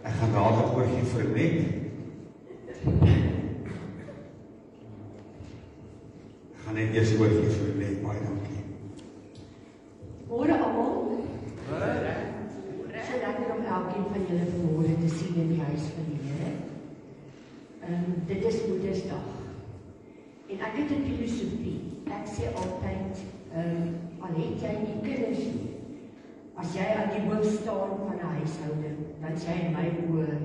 Ek gaan later oorgee vir net. Ek gaan net eers oorgee vir net, baie dankie. Môre almal. So lekker om elkeen van julle vanmôre te sien in die huis van die Here. Dit is Moedersdag. En ek het 'n filosofie. Ek sê altyd, al het jy nie kinders nie, as jy aan die hoof staan van 'n huishouding, dan is jy in my oë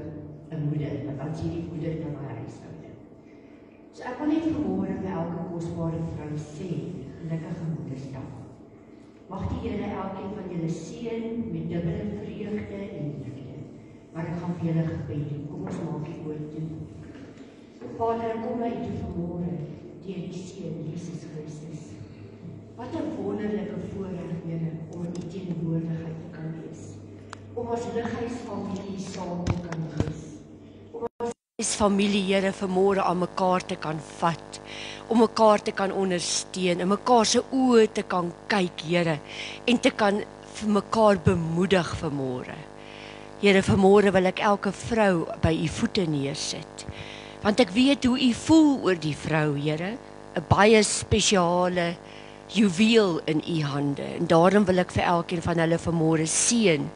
'n moeder, want dan is jy die moeder van my huishouding. So ek wil net vanmôre vir elke kosbare vrou sê, gelukkige Moedersdag. Mag die Here elkeen van julle seën met dubbele vreugde en liefde. Maar ek gaan vir julle gebed doen. Kom ons maak die oë toe. Vader, kom na U toe vanmôre deur die Seun Jesus Christus. Wat 'n wonderlike voorreg, Here, om in U teenwoordigheid te kan wees. Om as lighuisfamilie saam te kan wees. Om as familie, Here, vanmôre aan mekaar te kan vat. Om mekaar te kan ondersteun, in mekaar se oë te kan kyk, Here, en te kan vir mekaar bemoedig vanmôre. Here, vanmôre wil ek elke vrou by U voete neersit. Want ek weet hoe U voel oor die vrou, Here, 'n baie spesiale juweel in U hande. En daarom wil ek vir elkeen van hulle vanmôre seën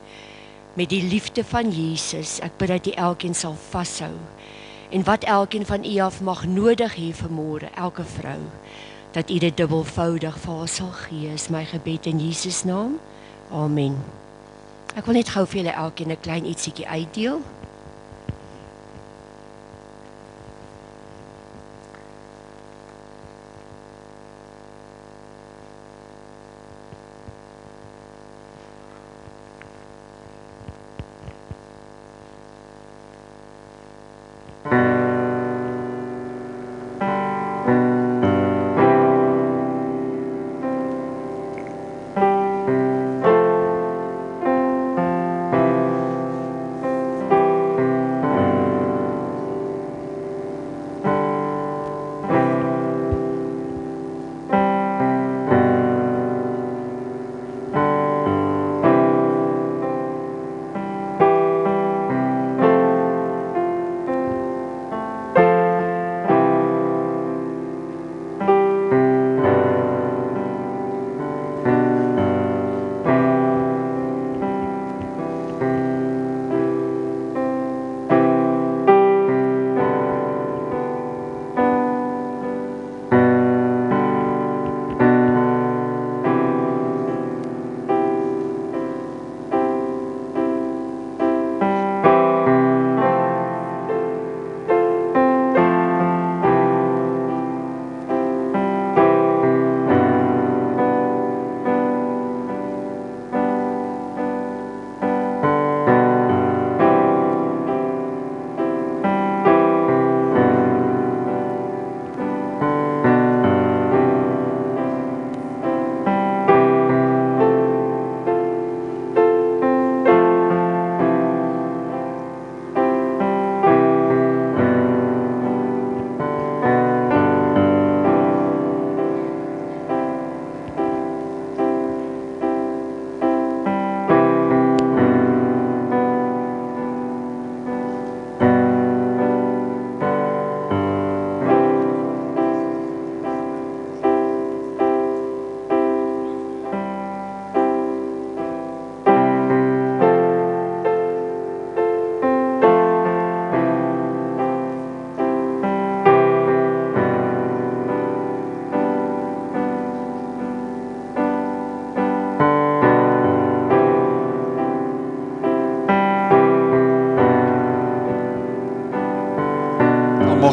met die liefde van Jesus. Ek bid dat U elkeen sal vashou. En wat elkeen van U af mag nodig hê vanmôre, elke vrou, dat U dit dubbelvoudig vir haar sal gee, is my gebed in Jesus naam. Amen. Ek wil net gou vir julle elkeen 'n klein ietsiekie uitdeel.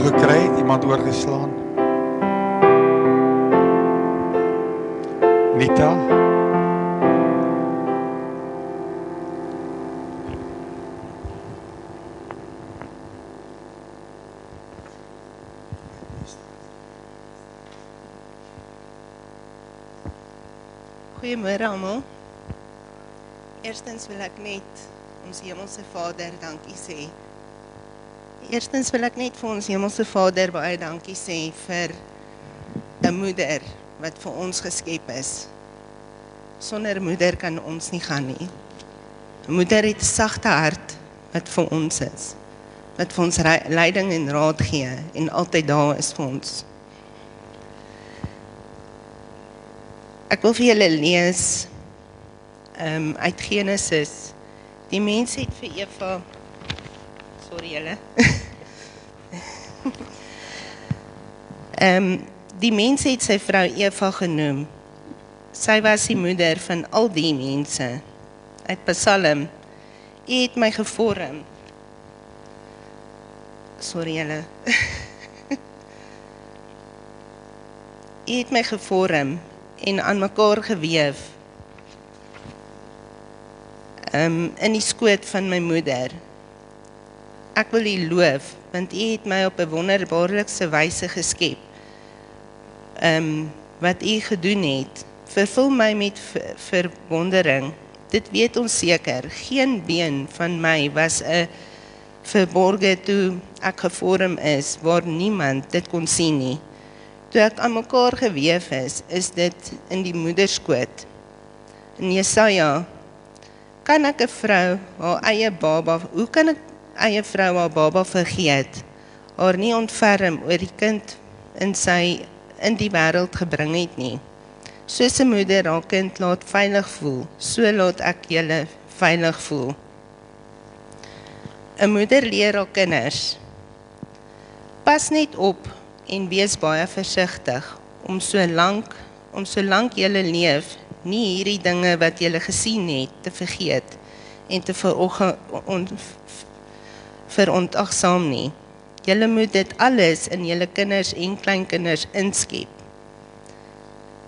Gekry het, iemand oorgeslaan. Nita. Goeiemôre almal. Eerstens wil ek net ons Hemelse Vader dankie sê. Eerstens wil ek net vir ons Hemelse Vader baie dankie sê vir 'n moeder wat vir ons geskep is. Sonder moeder kan ons nie gaan nie. 'n Moeder het 'n sagte hart wat vir ons is, wat vir ons leiding en raad gee, en altyd daar is vir ons. Ek wil vir julle lees, uit Genesis. Die mens het vir Eva, sorry julle, die mens het sy vrou Eva genoem. Sy was die moeder van al die mense. Uit Psalm, U het my gevorm. Sorry julle. U het my gevorm en aan mekaar geweef. In die skoot van my moeder. Ek wil U loof, want U het my op 'n wonderbaarlikse wyse geskep. Wat U gedoen het, vervul my met verwondering. Dit weet ons seker, geen been van my was 'n verborge toe ek gevorm is, waar niemand dit kon sien nie. Toe ek aan mekaar geweef is dit in die moederskoot. In Jesaja, kan ek 'n vrou haar eie baba, hoe kan ek eie vrou haar baba vergeet, haar nie ontferm oor die kind in die wêreld gebring het nie. Soos 'n moeder haar kind laat veilig voel, so laat ek julle veilig voel. 'n moeder leer haar kinders, pas net op en wees baie versigtig, om solank julle leef, nie hierdie dinge wat julle gesien het, te vergeet, en te verontagsaam nie. Julle moet dit alles in julle kinders en kleinkinders inskep.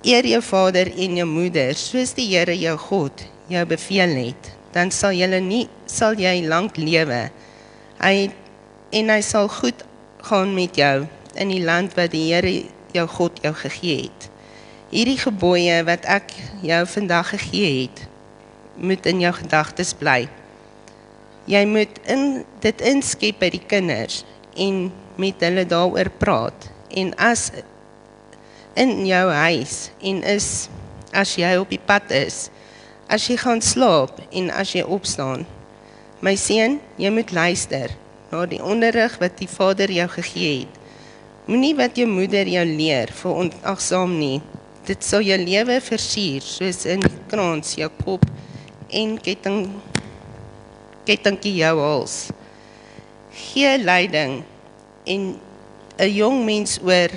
Eer jou vader en jou moeder, soos die Here jou God jou beveel het, dan sal jy lank lewe. Hy sal goed gaan met jou in die land wat die Here jou God jou gegee het. Hierdie gebooie wat ek jou vandag gegee het, moet in jou gedagtes bly. Jy moet dit inskep by die kinders en met hulle daaroor praat. En as in jou huis en as jy op die pad is, as jy gaan slaap en as jy opstaan. My seun, jy moet luister na die onderrig wat die Vader jou gegee het. Moenie wat jou moeder jou leer verontagsaam nie. Dit sal jou lewe versier, soos in die krans jou kop en kettingkie jou hals. Gee leiding en 'n jong mens oor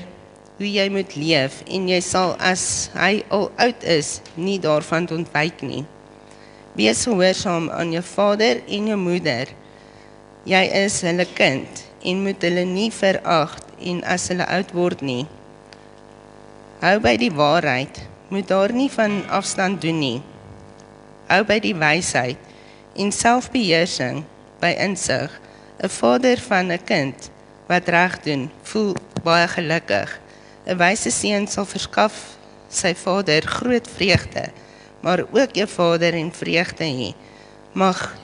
hoe jy moet leef en jy sal as hy al oud is, nie daarvan ontwyk nie. Wees gehoorsaam aan jou vader en jou moeder. Jy is hulle kind en moet hulle nie verag en as hulle oud word nie. Hou by die waarheid, moet daar nie van afstand doen nie. Hou by die wysheid en selfbeheersing by insig. 'n vader van 'n kind wat reg doen, voel baie gelukkig. 'n wyse seun sal verskaf sy vader groot vreugde, maar ook jou vader en vreugde hê. Mag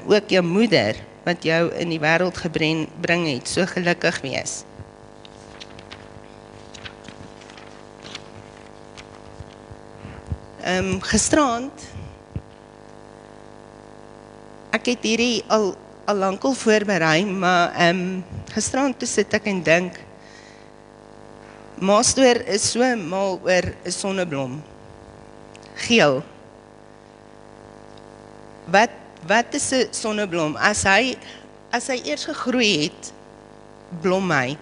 ook jou moeder, wat jou in die wêreld gebring het, so gelukkig wees. Gisterand, ek het hierdie al lankal voorberei, maar gisterand toe sit ek en dink, Maastoor is so mal oor 'n sonneblom. Geel. Wat is 'n sonneblom? As hy eers gegroei het, blom hy.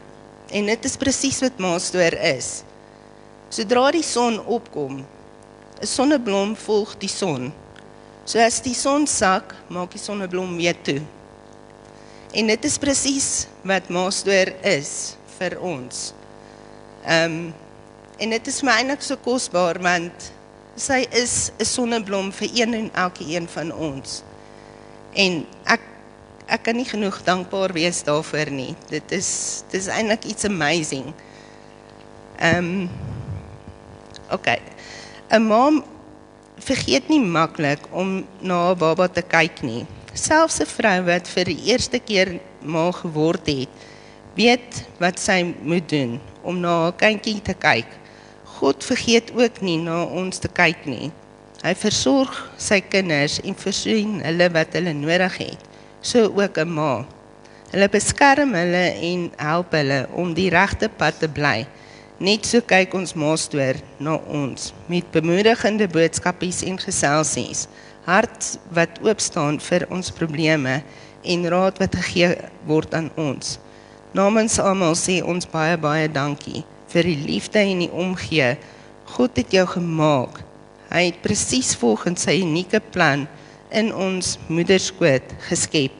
En dit is presies wat Maastoor is. Sodra die son opkom, 'n sonneblom volg die son. So as die son sak, maak die sonneblom weer toe. En dit is presies wat Maastoor is vir ons. En dit is my eintlik so kosbaar, want sy is 'n sonneblom vir een en elke een van ons. En ek kan nie genoeg dankbaar wees daarvoor nie. Dit is eintlik iets amazing. Okay. 'n ma vergeet nie maklik om na haar baba te kyk nie. Selfs 'n vrou wat vir die eerste keer ma geword het, weet wat sy moet doen om na haar kindjie te kyk. God vergeet ook nie na ons te kyk nie. Hy versorg sy kinders en voorsien hulle wat hulle nodig het, so ook 'n ma. Hulle beskerm hulle en help hulle om die regte pad te bly. Net so kyk ons maastoor na ons, met bemoedigende boodskapies en geselsies, hart wat oopstaan vir ons probleme en raad wat gegee word aan ons. Namens almal sê ons baie dankie vir die liefde en die omgee. God het jou gemaak. Hy het presies volgens sy unieke plan in ons moederskoot geskep,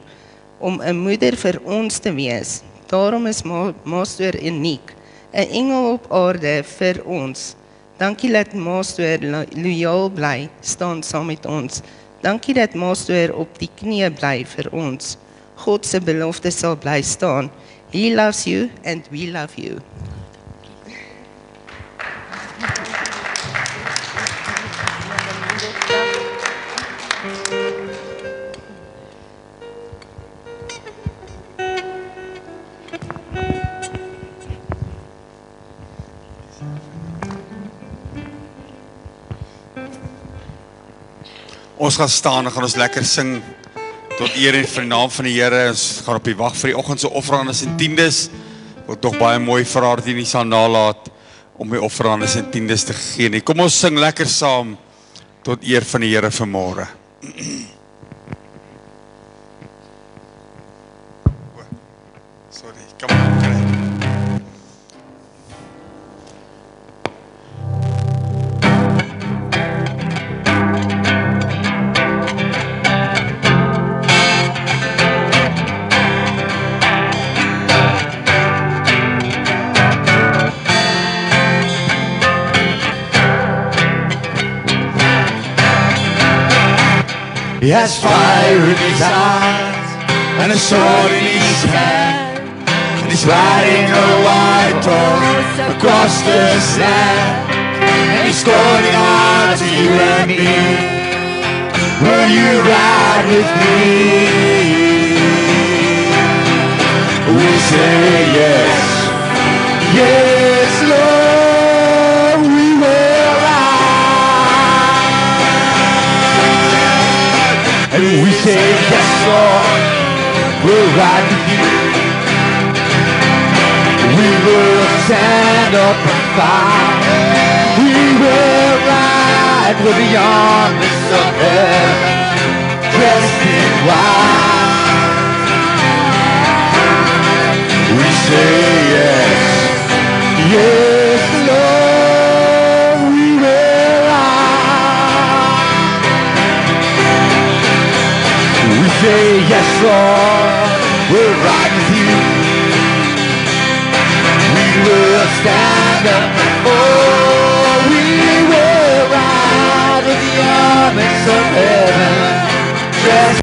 om 'n moeder vir ons te wees. Daarom is Maastoor uniek, 'n engel op aarde vir ons. Dankie dat Maastoor loyaal bly, staan saam met ons. Dankie dat Maastoor op die knie bly vir ons. God se belofte sal bly staan. He loves you and we love you. Ons gaan staan en gaan ons lekker sing tot eer en vir die naam van die Here. Ons gaan op die wag vir die oggend se offerandes en tiendes. Wat tog baie mooi vir haar die nie sal nalat om die offerandes en tiendes te gee nie. Kom ons sing lekker saam tot eer van die Here vanmôre. Sorry, kom aan. He has fire in his eyes and a sword in his hand, and he's riding a white horse across the sand, and he's calling out to you and me, will you ride with me? We say yes, yes Lord, we will ride. And we say yes Lord, we'll ride with you. We will stand up and fight. We will ride with the armies of heaven, dressed in white. We say yes, yes Lord, we will ride. We say yes Lord, we'll ride with you. We will stand up, oh we will ride with the armies of heaven, dressed.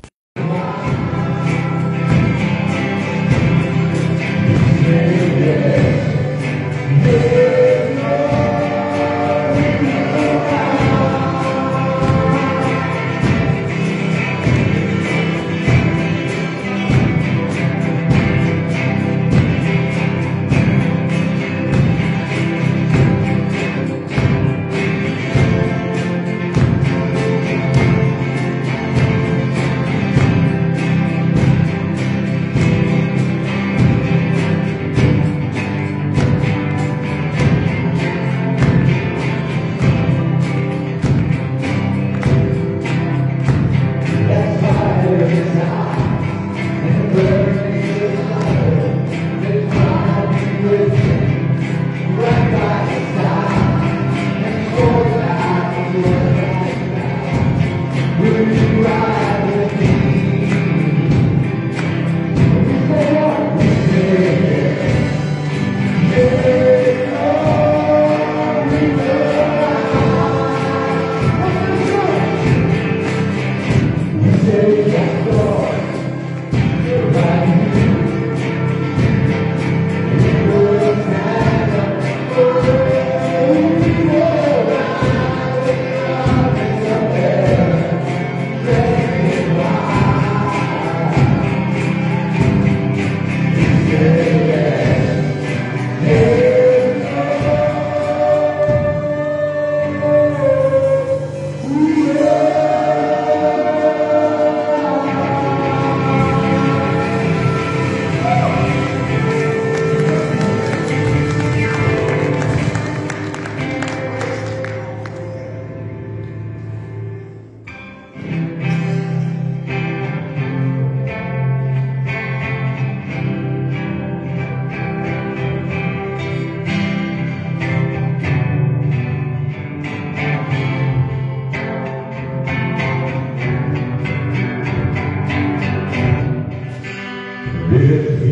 Hey.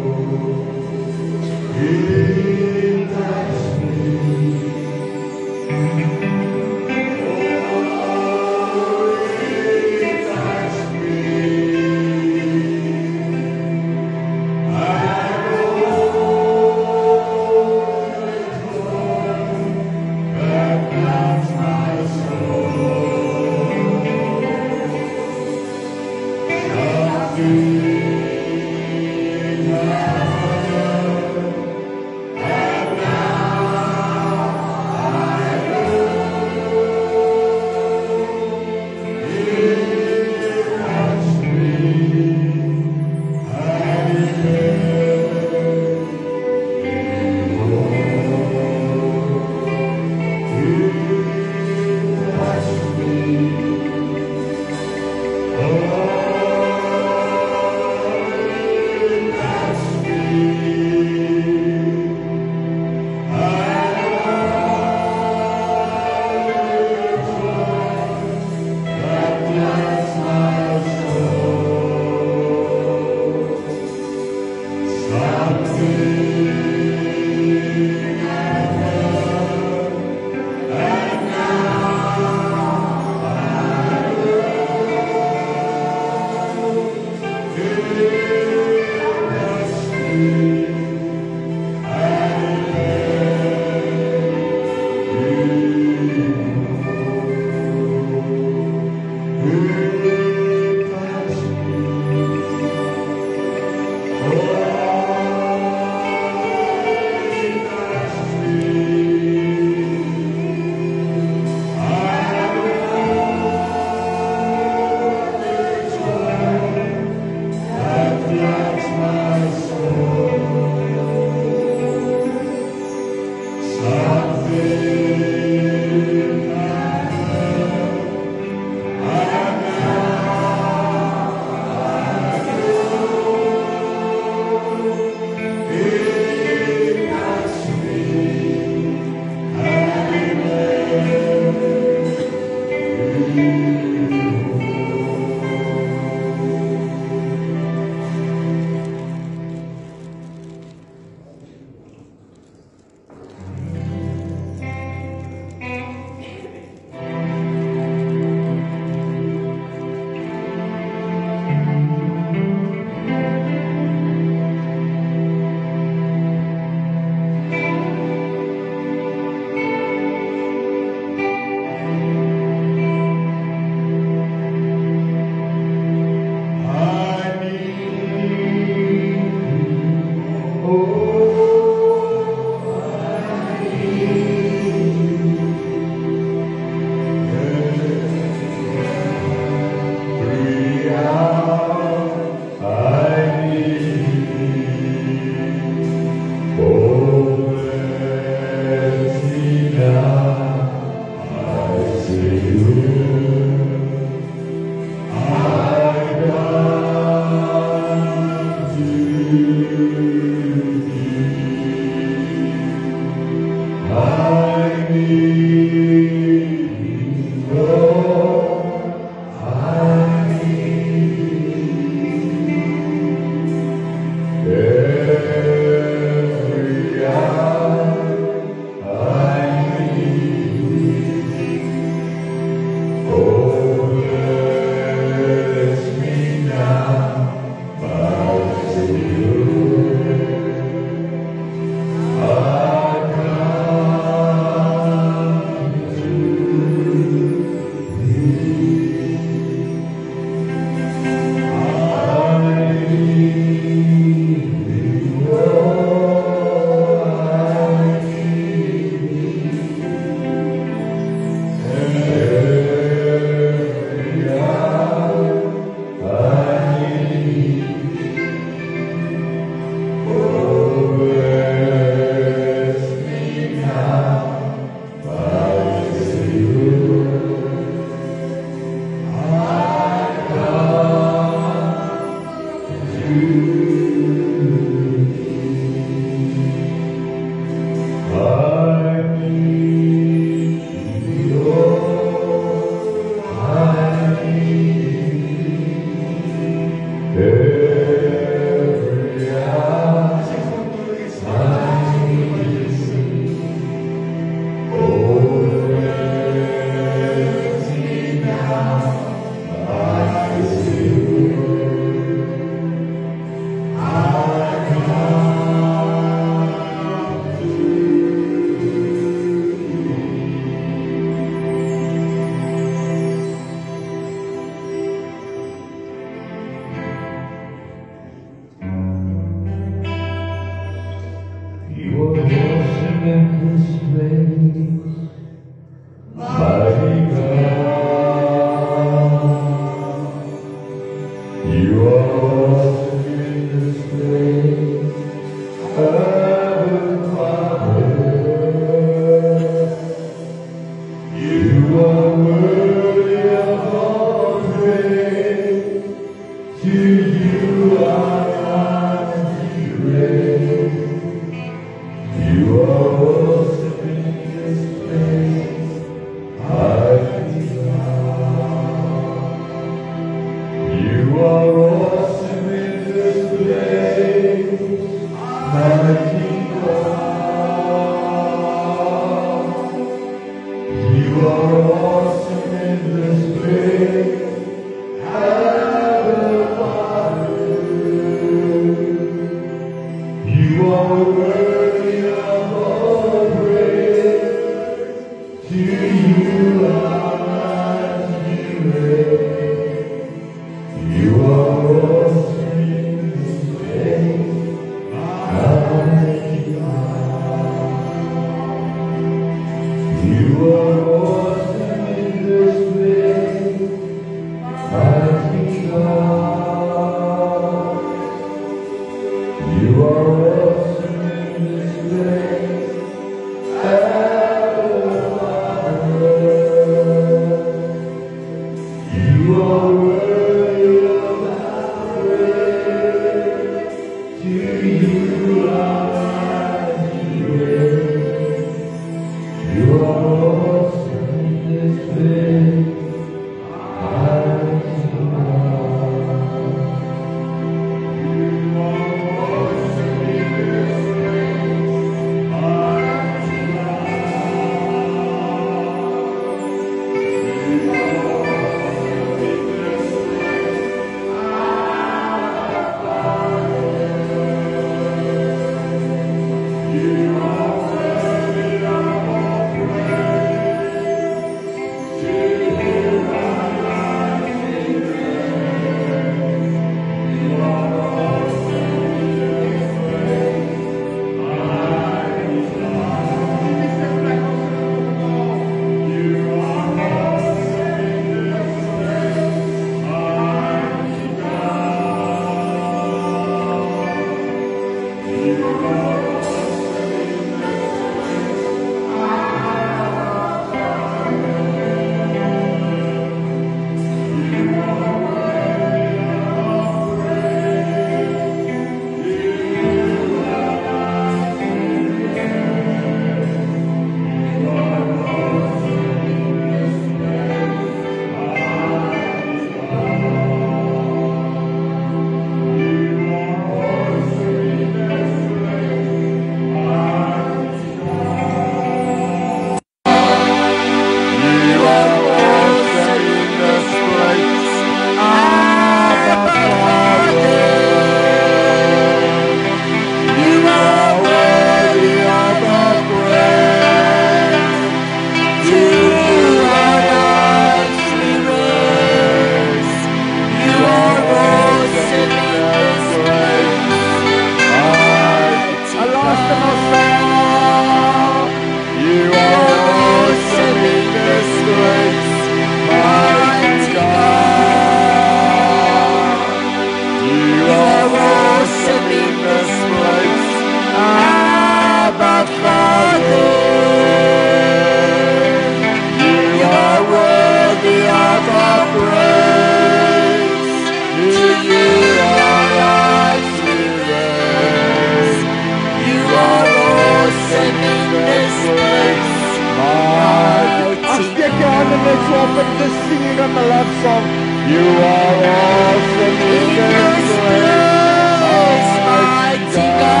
them just singing on the love song. You are awesome in this place, mighty God.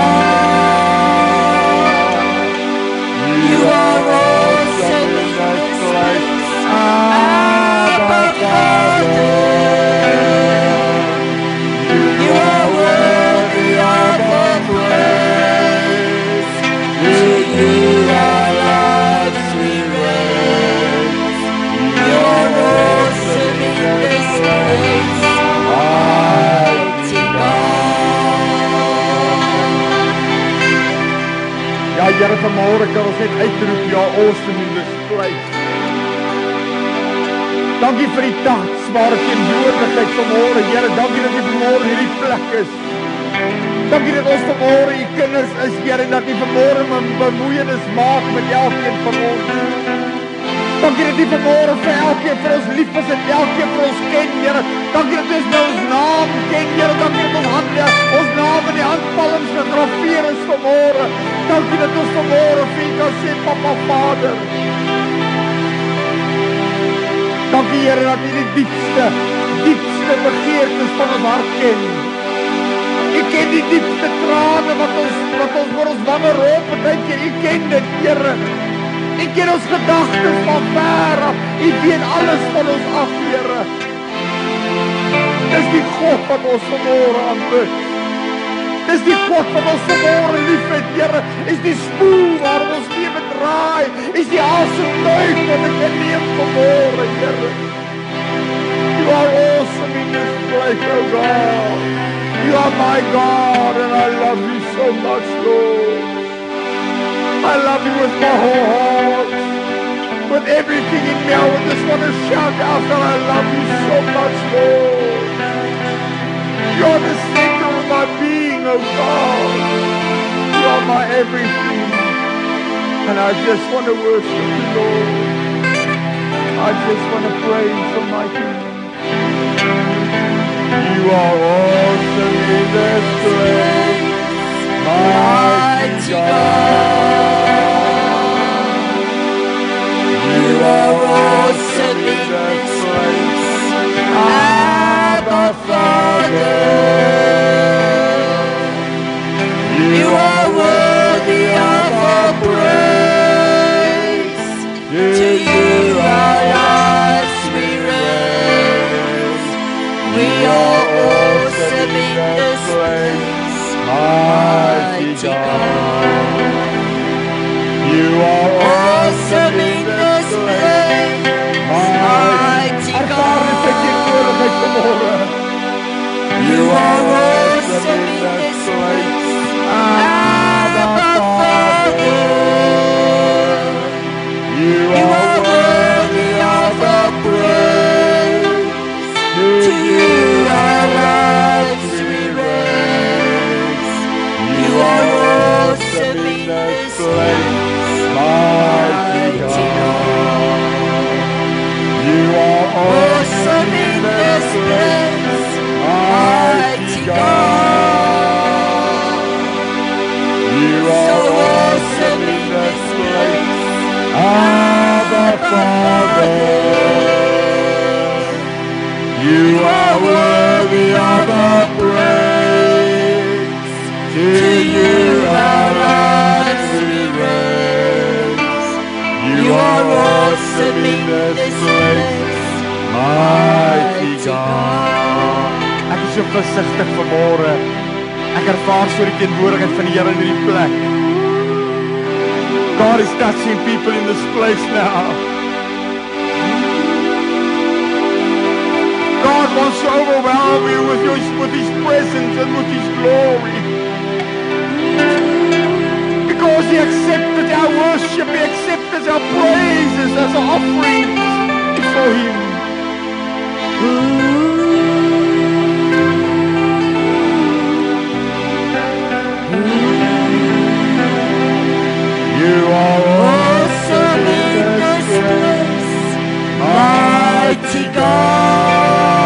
You are awesome in this place, Abba Father. You are worthy of our praise. To you our lives we raise. You are awesome in this place, mighty God. Ja, Here, vanmorgen kan ons net uitroep, you are awesome in this place. Dankie vir die dagsbare teenwoordigheid vanmorgen, Here. Dankie dat jy vanmorgen hierdie plek is. Dankie dat ons vanmorgen die kinders is, Here, en dat jy vanmorgen bemoeienis maak met elkeen van ons. Dankie dat jy vanmorgen vir elkeen vir ons lief is en elkeen vir ons ken, Here. Dankie dat ons nou ons naam ken, Here. Dankie dat ons naam in die handpalms gegraveer is vanmorgen. Dankie dat ons vanmorgen vir jy kan sê, Papa Vader. Dankie, Here, dat jy die diepste begeertes van ons hart ken. Jy ken die diepste trane wat ons voor ons wange roep, dink jy ken dit, Here. Jy ken ons gedagtes van ver af. Jy weet alles van ons af, Here. Dis die God wat ons vanmorgen aanbid. Dis die God wat ons vanmorgen lief het, Here. Is die spoel waar ons leven draai. Is die asemtuig wat ek neem vanmorgen, Here. You are awesome in this place, oh God. You are my God and I love you so much, Lord. I love you with my whole heart. With everything in me, I just want to shout out that I love you so much, Lord. You are the center of my being, oh God. You are my everything. And I just want to worship you, Lord. I just want to praise the mighty name. You are awesome in this place, mighty God. You are awesome in this place, Abba Father. You are worthy of our praise. To you our lives we raise. We are awesome in this place, mighty God. You are awesome in this place, mighty God. You are awesome in this place, Abba Father. You are worthy of our praise. To you our lives we raise. You are awesome in this place, mighty God. You are awesome in this place, mighty God. You are so awesome in this place, Abba Father. You are worthy of our praise. To you our lives we raise. You are awesome in this place, mighty God. Ek is so versigtig vanmorgen. Ek ervaar so die teenwoordigheid van die Here in hierdie plek. God is touching people in this place now. God wants to overwhelm you with His presence and with His glory. Because He accepted our worship, He accepted our praises as an offering before Him. You are awesome in this place, mighty God.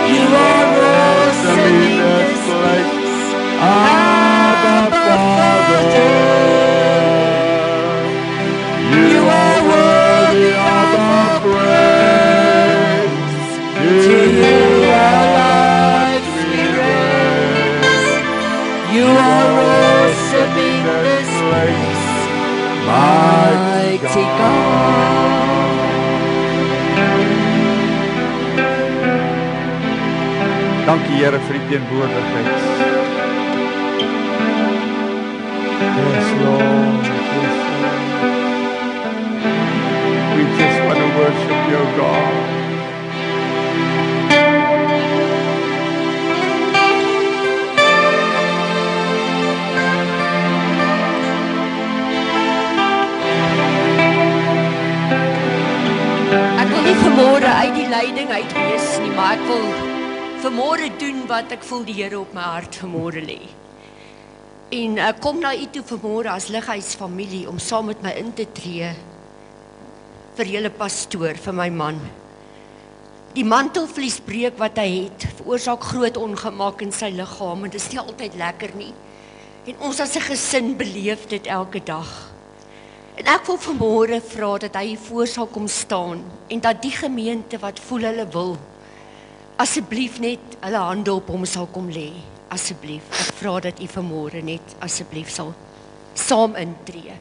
You are awesome in this place, Abba Father. You are worthy mighty God. Dankie Here vir die teenwoordigheid. Yes, Lord. Yes, Lord. We just want to worship you, God. Ek wil nie vanmôre uit die leiding uit wees nie, maar ek wil vanmôre doen wat ek voel die Here op my hart vanmôre lê. En ek kom na u toe vanmôre as Lighuisfamilie om saam met my in te tree vir julle pastoor, vir my man. Die mantelvliesbreuk wat hy het, veroorsaak groot ongemak in sy liggaam en dit is nie altyd lekker nie. En ons as 'n gesin beleef dit elke dag. En ek wil vanmôre vra dat hy voor sal kom staan en dat die gemeente wat voel hulle wil, asseblief net hulle hande op hom sal kom lê. Asseblief, ek vra dat u vanmôre net asseblief sal saam intree.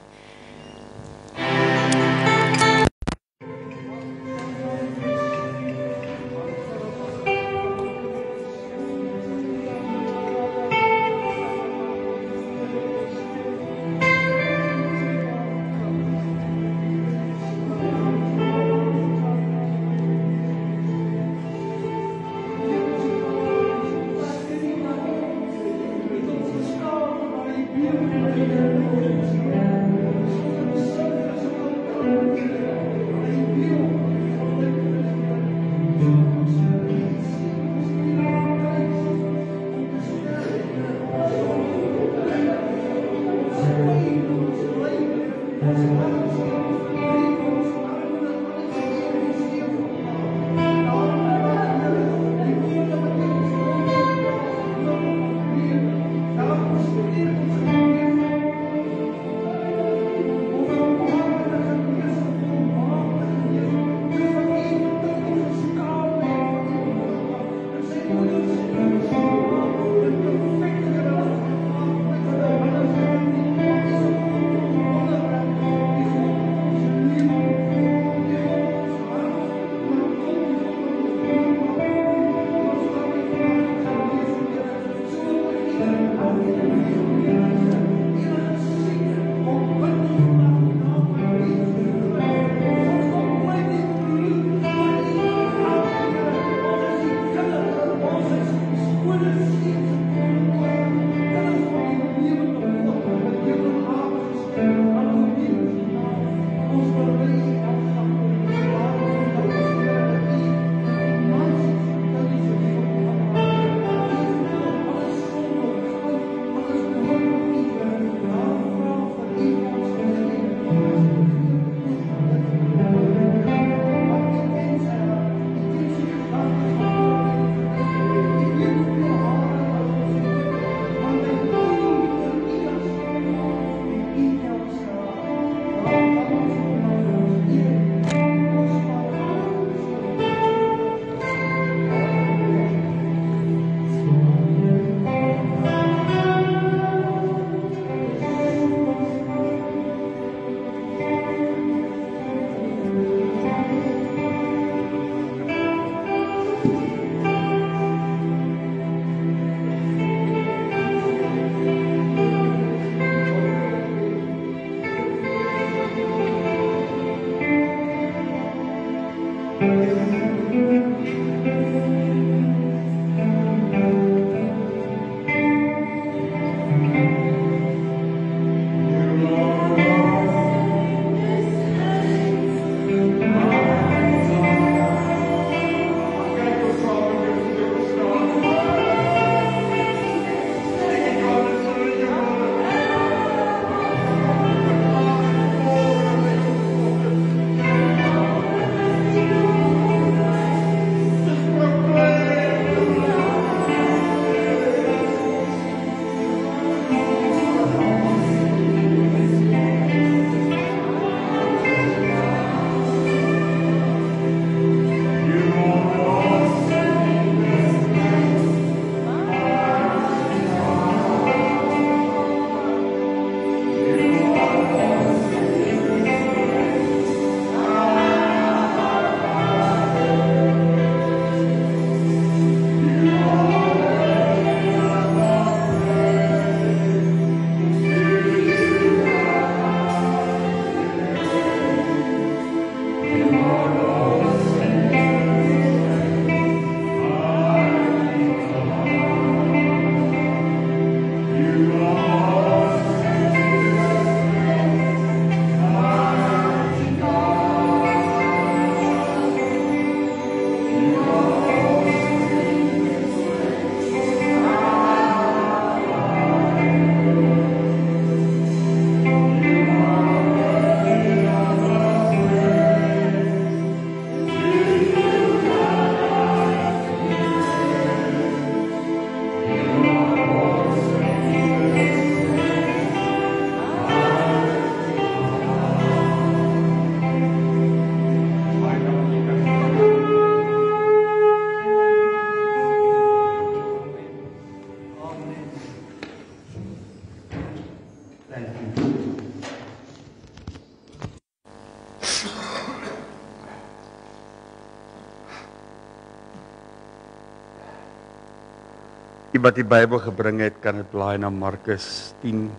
Iemand die Bybel gebring het, kan dit blaai na Markus 10.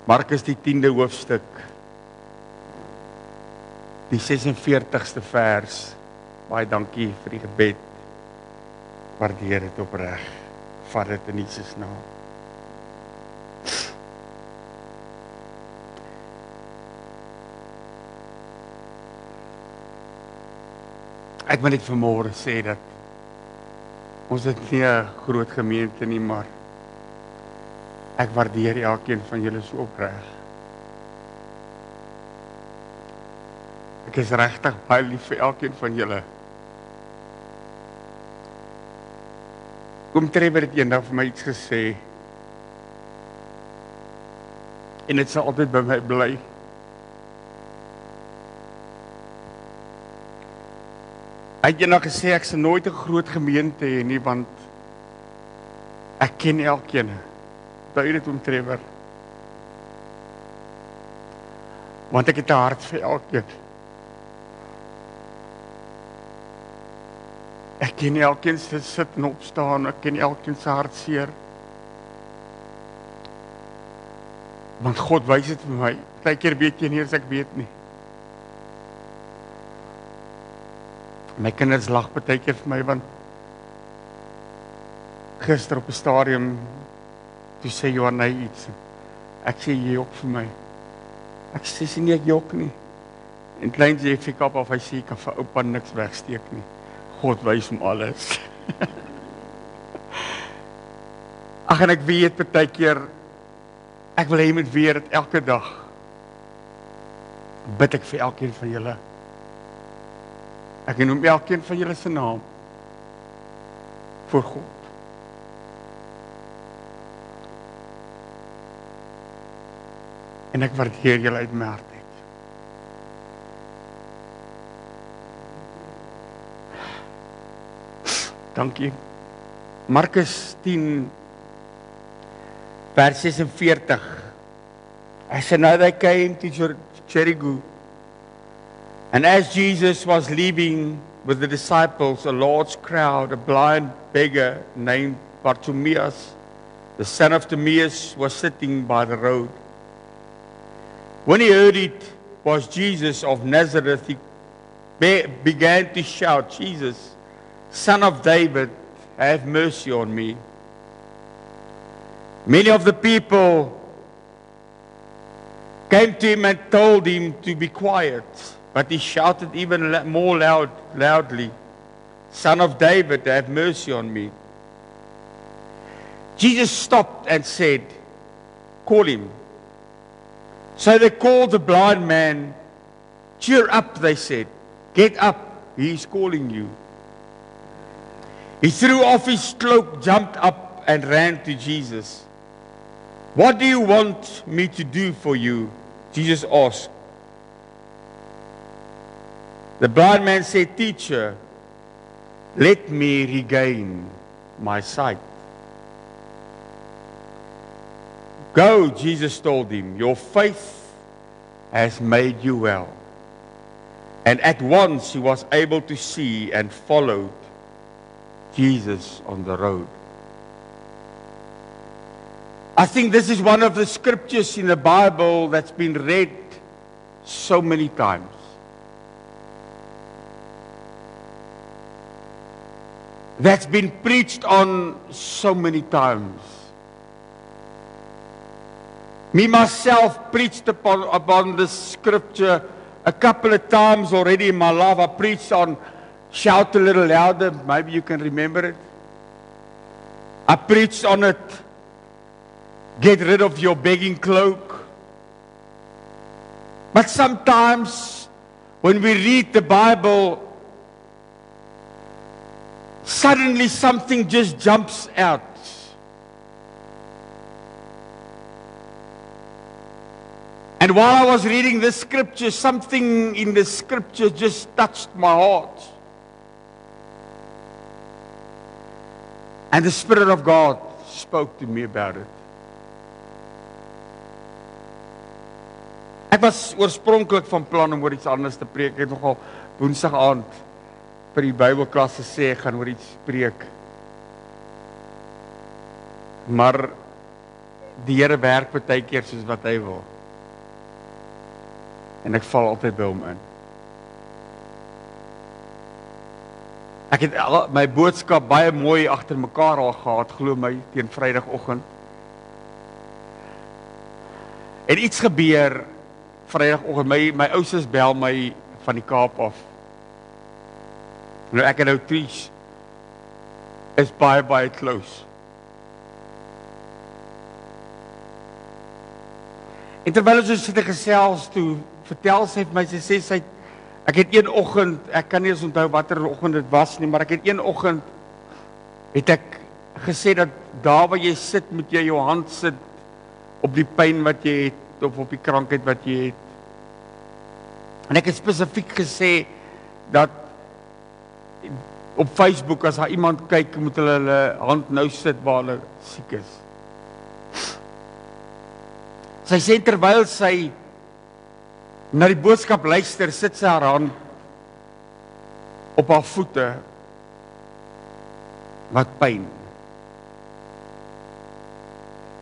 Markus die 10de hoofstuk, die 46ste vers. Baie dankie vir die gebed. Waardeer dit opreg. Vat dit in Jesus naam. Ek wil net vanmôre sê dat ons dit nie 'n groot gemeente nie, maar ek waardeer elkeen van julle so opreg. Ek is regtig baie lief vir elkeen van julle. Oom Trevor het eendag vir my iets gesê, en dit sal altyd by my bly. Hy het eendag gesê, ek sal nooit 'n groot gemeente hê nie, want ek ken elkeen. Onthou dit, oom Trevor. Want ek het 'n hart vir elkeen. Ek ken elkeen se sit en opstaan, ek ken elkeen se hartseer. Want God wys dit vir my. Partykeer weet jy nie eens ek weet nie. My kinders lag partykeer vir my, want gister op 'n stadium toe sê Johan hy iets. Ek sê jy jok vir my. Ek sê nie ek jok nie. En klein sê ek op of hy sê ek kan vir oupa niks wegsteek nie. God wys hom alles. Ag, en ek weet partykeer ek wil hê jy moet weet dat elke dag bid ek vir elkeen van julle. Ek noem elkeen van julle se naam voor God. En ek waardeer julle uit my hart uit. Dankie. Markus 10 vers 46. I said, now they came to Jericho. And as Jesus was leaving with the disciples, a large crowd, a blind beggar named Bartimaeus, the son of Timaeus, was sitting by the road. When he heard it was Jesus of Nazareth, he began to shout, Jesus, Son of David, have mercy on me. Many of the people came to him and told him to be quiet, but he shouted even more loudly, Son of David, have mercy on me. Jesus stopped and said, call him. So they called the blind man. Cheer up, they said. Get up, he is calling you. He threw off his cloak, jumped up, and ran to Jesus. What do you want me to do for you? Jesus asked. The blind man said, Teacher, let me regain my sight. Go, Jesus told him, your faith has made you well. And at once he was able to see and followed Jesus on the road. I think this is one of the scriptures in the Bible that's been read so many times. That's been preached on so many times. Me myself preached upon this scripture a couple of times already in my life. I preached on shout a little louder. Maybe you can remember it. I preached on it. Get rid of your begging cloak. But sometimes when we read the Bible, suddenly something just jumps out. And while I was reading this scripture, something in the scripture just touched my heart. And the Spirit of God spoke to me about it. Ek was oorspronklik van plan om oor iets anders te preek. Ek het nogal Woensdag aand vir die Bybelklas gesê ek gaan oor iets preek. Maar die Here werk baie keer soos wat hy wil. En ek val altyd by hom in. Ek het my boodskap baie mooi agter mekaar al gehad, glo my, teen Vrydagoggend. En iets gebeur Vrydagoggend, my ouers bel my van die Kaap af. Nou ek en nou Trish is baie close. En terwyl ons sit gesels toe, vertel sy vir my, sy sê ek het een oggend, ek kan nie eens onthou watter oggend dit was nie, maar ek het een oggend het ek gesê dat daar waar jy sit, moet jy jou hand sit op die pyn wat jy het of op die krankheid wat jy het. En ek het spesifiek gesê dat op Facebook as daar iemand kyk, moet hulle hand nou sit waar hulle siek is. Sy sê terwyl sy na die boodskap luister, sit sy haar hand op haar voete wat pyn.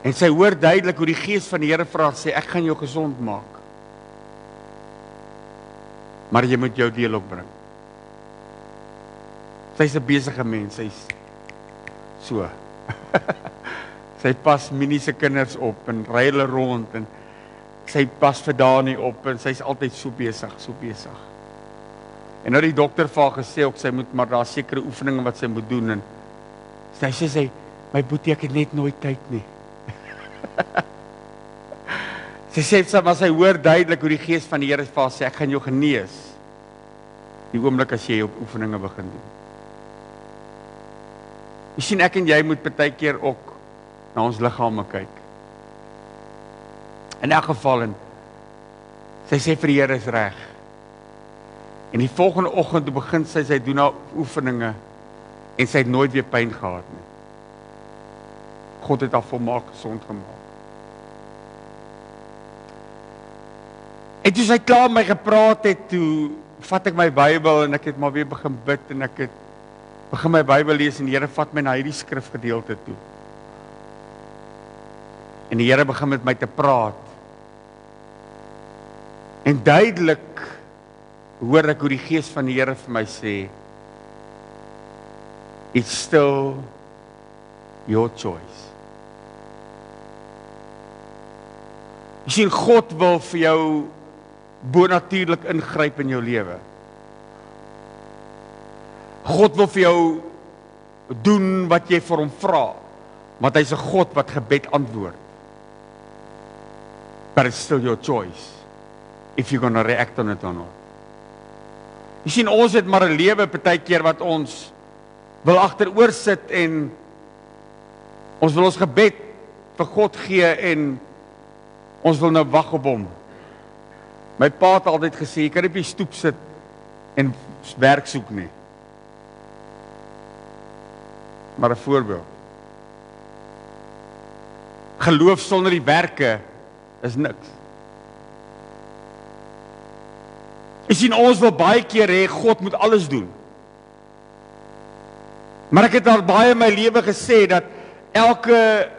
En sy hoor duidelik hoe die Gees van die Here vra, sê ek gaan jou gesond maak. Maar jy moet jou deel ook bring. Sy's 'n besige mens, sy's so. Sy pas Minnie se kinders op en ry hulle rond en sy pas vir Dani op en sy's altyd so besig. En nou die dokter vir haar gesê ook sy moet maar daar sekere oefeninge wat sy moet doen en sy sê my boetie, ek het net nooit tyd nie. Sy sê maar sy hoor duidelik hoe die Gees van die Here vir haar sê ek gaan jou genees. Die oomblik as jy op oefeninge begin doen. Jy sien ek en jy moet baie keer ook na ons liggame kyk. In elk geval, en sy sê vir die Here is reg. En die volgende oggend begin sy doen haar oefeninge en sy het nooit weer pyn gehad nie. God het haar volmaak gesond gemaak. En toe sy klaar met my gepraat het, toe vat ek my Bybel en ek het maar weer begin bid en ek het begin my Bybel lees en die Here vat my na hierdie skrifgedeelte toe. En die Here begin met my te praat. En duidelik hoor ek hoe die Gees van die Here vir my sê, it's still your choice. Jy sien, God wil vir jou bonatuurlik ingryp in jou lewe. God wil vir jou doen wat jy vir hom vra, want hy's 'n God wat gebed antwoord. But it's still your choice, if you're gonna react on it or not. Jy sien, ons het maar 'n lewe baie keer wat ons wil agteroor sit en ons wil ons gebed vir God gee en ons wil nou wag op hom. My pa het altyd gesê, jy kan nie op die stoep sit en werk soek nie. Maar 'n voorbeeld. Geloof sonder die werke is niks. Jy sien, ons wil baie keer hê God moet alles doen. Maar ek het al baie in my lewe gesê dat elke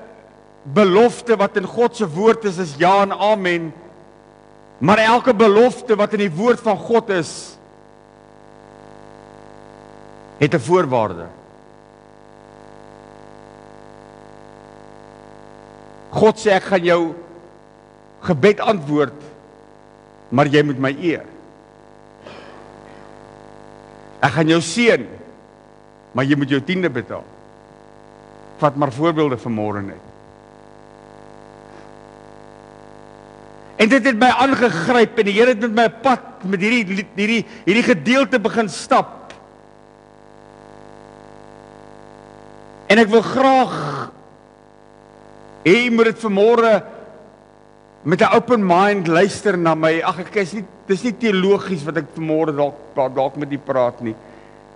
belofte wat in God se woord is ja en amen. Maar elke belofte wat in die woord van God is, het 'n voorwaarde. God sê ek gaan jou gebed antwoord, maar jy moet my eer. Ek gaan jou seën, maar jy moet jou tiende betaal. Vat maar voorbeelde vanmôre net. En dit het my aangegryp en die Here het met my pad met hierdie gedeelte begin stap. En ek wil graag hê jy moet dit vanmôre met 'n open mind luister na my. Ag ek is nie, dis nie teologies wat ek vanmôre dalk met u praat nie.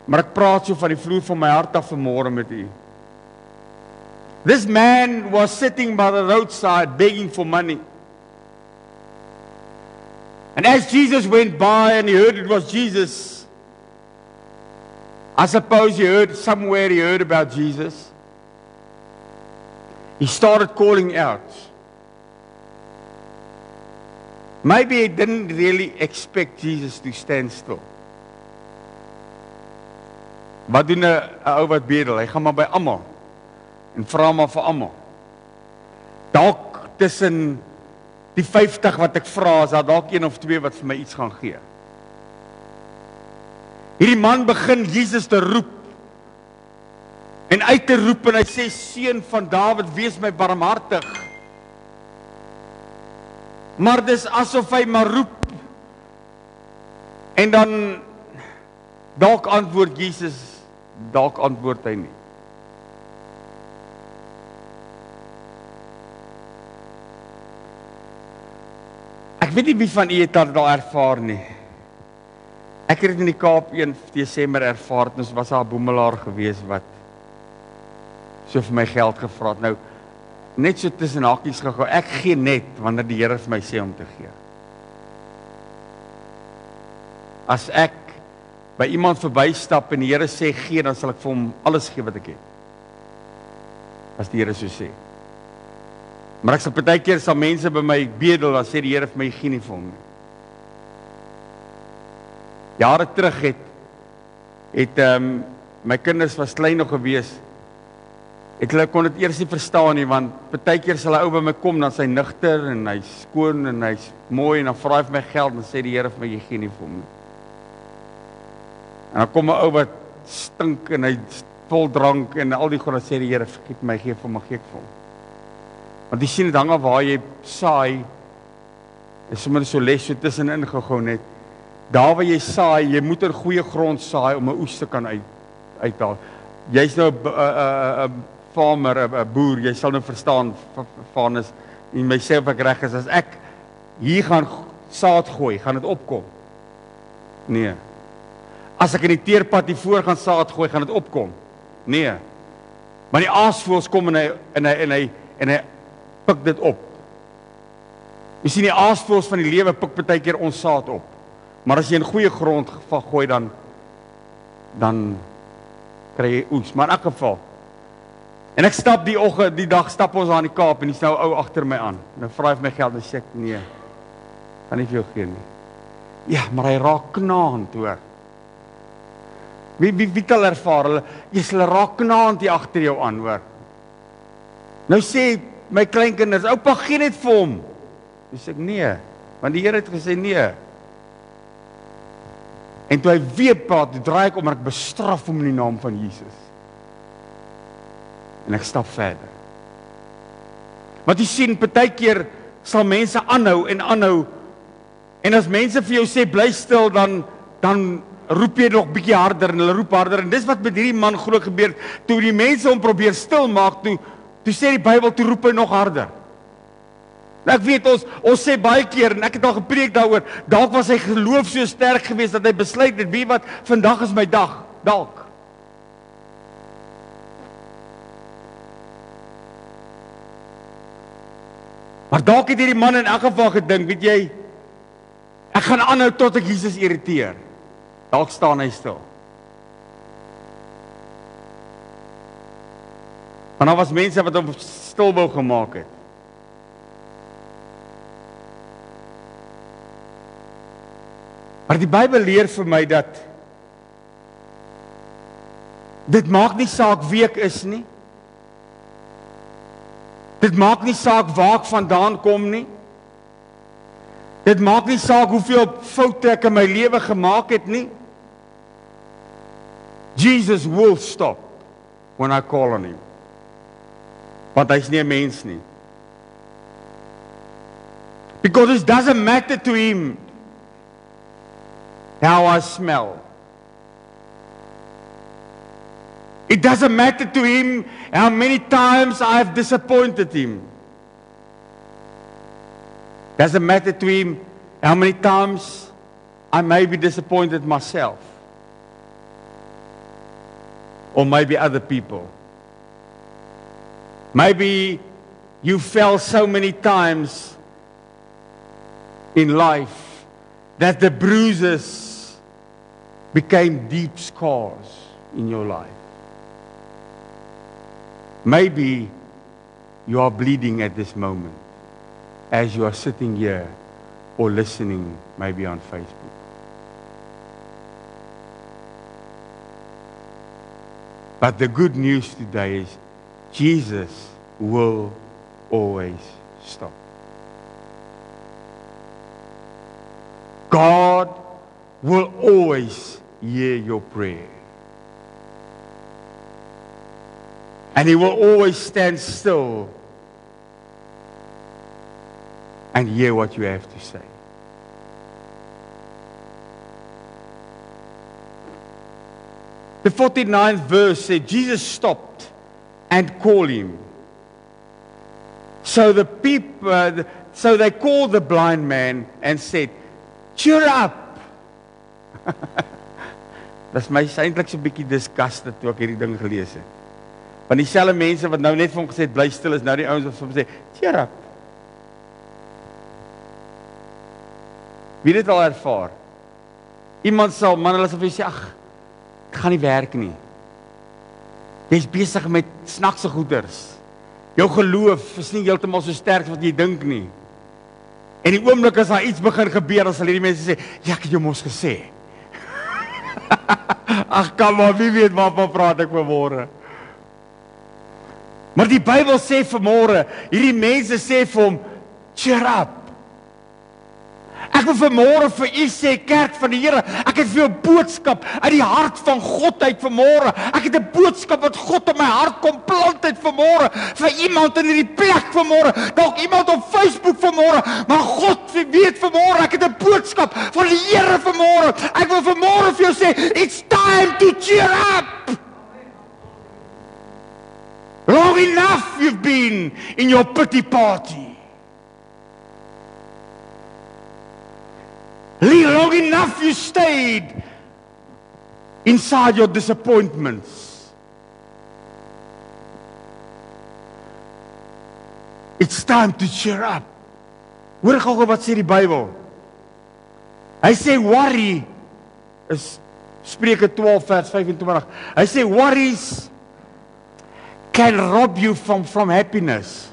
Maar ek praat so van die vloer van my hart af vanmôre met u. This man was sitting by the roadside begging for money. And as Jesus went by and he heard it was Jesus, I suppose he heard about Jesus. He started calling out. Maybe he didn't really expect Jesus to stand still. Wat doen 'n ou wat bedel? Hy gaan maar by almal en vra maar vir almal. Dalk tussen die 50 wat ek vra, is daar dalk een of twee wat vir my iets gaan gee. Hierdie man begin Jesus te roep en uit te roep en hy sê, seun van Dawid, wees my barmhartig. Maar dis asof hy maar roep en dan dalk antwoord Jesus, dalk antwoord hy nie. Ek weet nie wie van u het dit al ervaar nie. Ek het dit in die Kaap 1 Desember ervaar, en ons was daar 'n boemelaar gewees wat so vir my geld gevra het. Nou, net so tussen hakies gegaan, ek gee net wanneer die Here vir my sê om te gee. As ek by iemand verbystap en die Here sê gee, dan sal ek vir hom alles gee wat ek het. As die Here so sê. Maar ek sal partykeer sal mense by my bedel, dan sê die Here vir my, gee nie vir hom nie. Jare terug het my kinders was klein nog gewees, het hulle kon dit eers nie verstaan nie, want partykeer sal 'n ou by my kom, dan sy nigter en hy's skoon en hy's mooi en dan vra hy vir my geld en sê die Here vir my, jy gee nie vir hom nie. En dan kom 'n ou wat stink en hy's vol drank en al die goed, dan sê die Here, vergeet my, gee vir hom, gee ek vir hom. Want jy sien dit hang af waar jy saai, is sommer so les so tussenin gegaan het. Daar waar jy saai, jy moet in goeie grond saai om 'n oes te kan uithaal. Jy's nou 'n farmer, 'n boer, jy sal nou verstaan van is en myself ek reg is, as ek hier gaan saad gooi, gaan dit opkom? Nee. As ek in die teerpad hier voor gaan saad gooi, gaan dit opkom? Nee. Maar die aasvoëls kom en hy pik dit op. Jy sien die aasvoëls van die lewe pik baie keer ons saad op. Maar as jy in goeie grond gooi, dan kry jy oes. Maar in elk geval. En ek stap die dag stap ons aan die Kaap en die nou ou agter my aan. En hy vra hy vir my geld en sê ek nee. Kan nie vir jou gee nie. Ja, maar hy raak knaand hoor. Wie het al ervaar hulle? Hulle raak knaand hier agter jou aan hoor. Nou sê my kleinkinders, oupa gee net vir hom. Dis ek nee, want die Here het gesê nee. En toe hy weer praat, toe draai ek om en ek bestraf hom in die naam van Jesus. En ek stap verder. Want jy sien, partykeer sal mense aanhou en aanhou. En as mense vir jou sê bly stil, dan roep jy nog bietjie harder en hulle roep harder. En dis wat met hierdie man groot gebeur. Toe die mense hom probeer stil maak, toe sê die Bybel, toe roep hy nog harder. Nou ek weet, ons sê baie keer, en ek het al gepreek daaroor, dalk was sy geloof so sterk geweest, dat hy besluit het, weet wat, vandag is my dag, dalk. Maar dalk het hierdie man in elk geval gedink, weet jy, ek gaan aanhou tot ek Jesus irriteer. Dalk staan hy stil. Want daar was mense wat hom stil wou gemaak het. Maar die Bybel leer vir my dat dit maak nie saak wie ek is nie. Dit maak nie saak waar ek vandaan kom nie. Dit maak nie saak hoeveel foute ek in my lewe gemaak het nie. Jesus will stop when I call on him. Want hy's nie 'n mens nie. Because it doesn't matter to him how I smell. It doesn't matter to him how many times I have disappointed him. Doesn't matter to him how many times I may be disappointed myself. Or maybe other people. Maybe you fell so many times in life that the bruises became deep scars in your life. Maybe you are bleeding at this moment as you are sitting here or listening maybe on Facebook. But the good news today is Jesus will always stop. God will always hear your prayer. And He will always stand still and hear what you have to say. The 49th verse said, Jesus stopped and called him. So the people, so they called the blind man and said, cheer up. Dis my eintlik so 'n bietjie disgusted toe ek hierdie ding gelees het. Want dieselfde mense wat nou net vir hom gesê het bly stil is nou die ouens wat vir hom sê, cheer up. Wie het dit al ervaar? Iemand sal, man, hulle sal vir jou sê, ag, dit gaan nie werk nie. Jy's besig met snaakse goeders. Jou geloof is nie heeltemal so sterk wat jy dink nie. En die oomblik as daar iets begin gebeur, dan sal hierdie mense sê, ja, ek het jou mos gesê. Ag, kom maar, wie weet waarvan praat ek vanmôre. Maar die Bybel sê vanmôre, hierdie mense sê vir hom, cheer up. Ek wil vanmôre vir u sê, kerk van die Here, ek het vir jou 'n boodskap uit die hart van God uit vanmôre. Ek het 'n boodskap wat God in my hart kom plant het vanmôre, vir iemand in hierdie plek vanmôre, dalk iemand op Facebook vanmôre, maar God weet vanmôre, ek het 'n boodskap van die Here vanmôre. Ek wil vanmôre vir jou sê, it's time to cheer up. Long enough you've been in your pity party. Long enough you stayed inside your disappointments. It's time to cheer up. Hoor gou wat sê die Bybel. Hy sê worry is Spreuke 12 vers 25. Hy sê worries can rob you from happiness,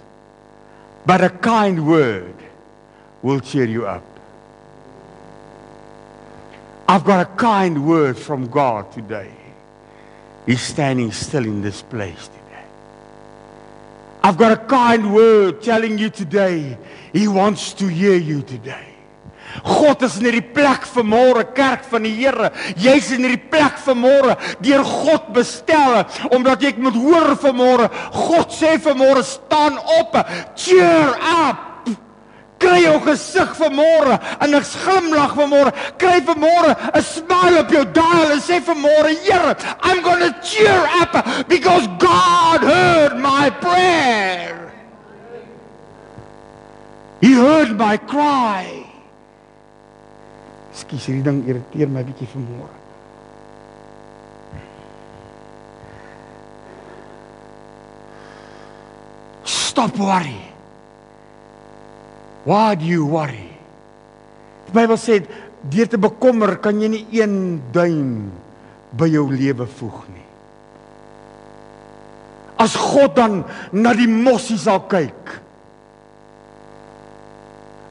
but a kind word will cheer you up. I've got a kind word from God today. He's standing still in this place today. I've got a kind word telling you today. He wants to hear you today. God is in hierdie plek vanmôre, kerk van die Here. Jy's in hierdie plek vanmôre deur God bestel, omdat jy moet hoor vanmôre. God sê vanmôre, staan op, cheer up. Kry jou gesig vanmôre en 'n glimlag vanmôre. Kry vanmôre 'n smile op jou dial en sê vanmôre, Here, I'm going to cheer up because God heard my prayer. He heard my cry. Skus, hierdie ding irriteer my bietjie vanmôre. Stop worry. Why do you worry? Die Bybel sê, deur te bekommer kan jy nie een duim by jou lewe voeg nie. As God dan na die mossie sal kyk,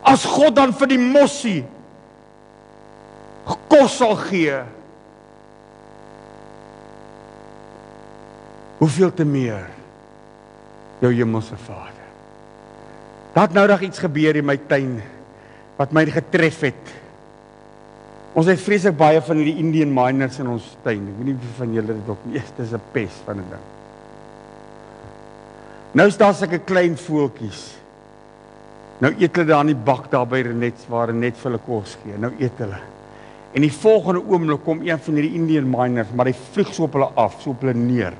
as God dan vir die mossie kos sal gee, hoeveel te meer jou hemelse Vader. Daar het noudag iets gebeur in my tuin wat my getref het. Ons het vreeslik baie van die Indian miners in ons tuin. Ek weet nie wie van julle dit ook nie. Dit is 'n pes van 'n ding. Nou is daar sulke klein voeltjies. Nou eet hulle daar in die bak daar by Renet waar Renet vir hulle kos gee. Nou eet hulle. En die volgende oomblik kom een van hierdie Indian miners, maar hy vlieg so op hulle af, so op hulle neer.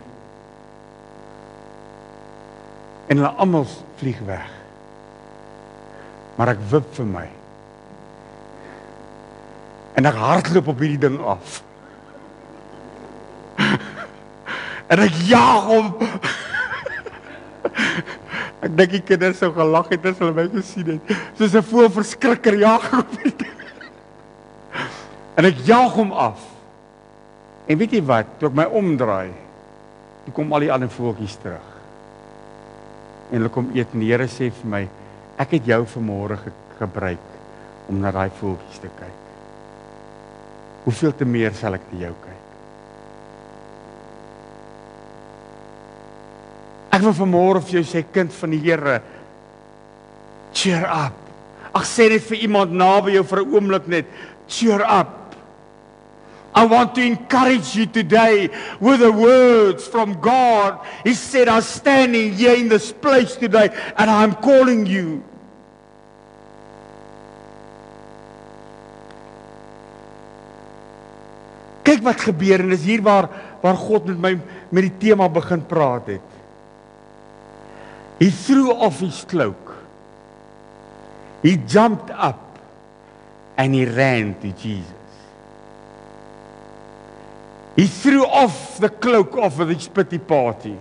En hulle almal vlieg weg. Maar ek wip vir my. En ek hardloop op hierdie ding af. En ek jaag hom. Ek dink die kinders sou gelag het as hulle my gesien het. Soos 'n voël verskrikker jaag op hierdie ding. En ek jaag hom af. En weet jy wat, toe ek my omdraai, toe kom al die ander voeltjies terug. En hulle kom eet en die Here sê vir my, ek het jou vanmôre gebruik om na daai voeltjies te kyk. Hoeveel te meer sal ek te jou kyk? Ek wil vanmôre vir jou sê, kind van die Here, cheer up. Ag sê net vir iemand naby jou vir 'n oomblik net, cheer up. I want to encourage you today with the words from God. He said, I'm standing here in this place today and I'm calling you. Kyk wat gebeur en dis hier waar God met my met die tema begin praat het. He threw off his cloak. He jumped up and he ran to Jesus. He threw off the cloak of his pity party.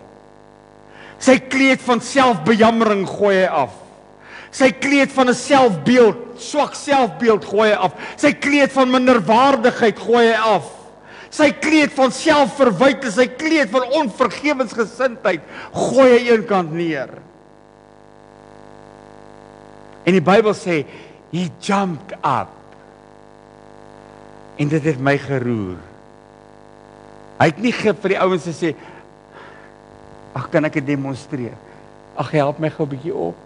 Sy kleed van selfbejammering gooi hy af. Sy kleed van 'n selfbeeld, swak selfbeeld gooi hy af. Sy kleed van minderwaardigheid gooi hy af. Sy kleed van selfverwyte, sy kleed van onvergewensgesindheid gooi hy eenkant neer. En die Bybel sê, he jumped up. En dit het my geroer. Hy het nie vir die ouens gesê, ag, kan ek dit demonstreer? Ag, help my gou 'n bietjie op.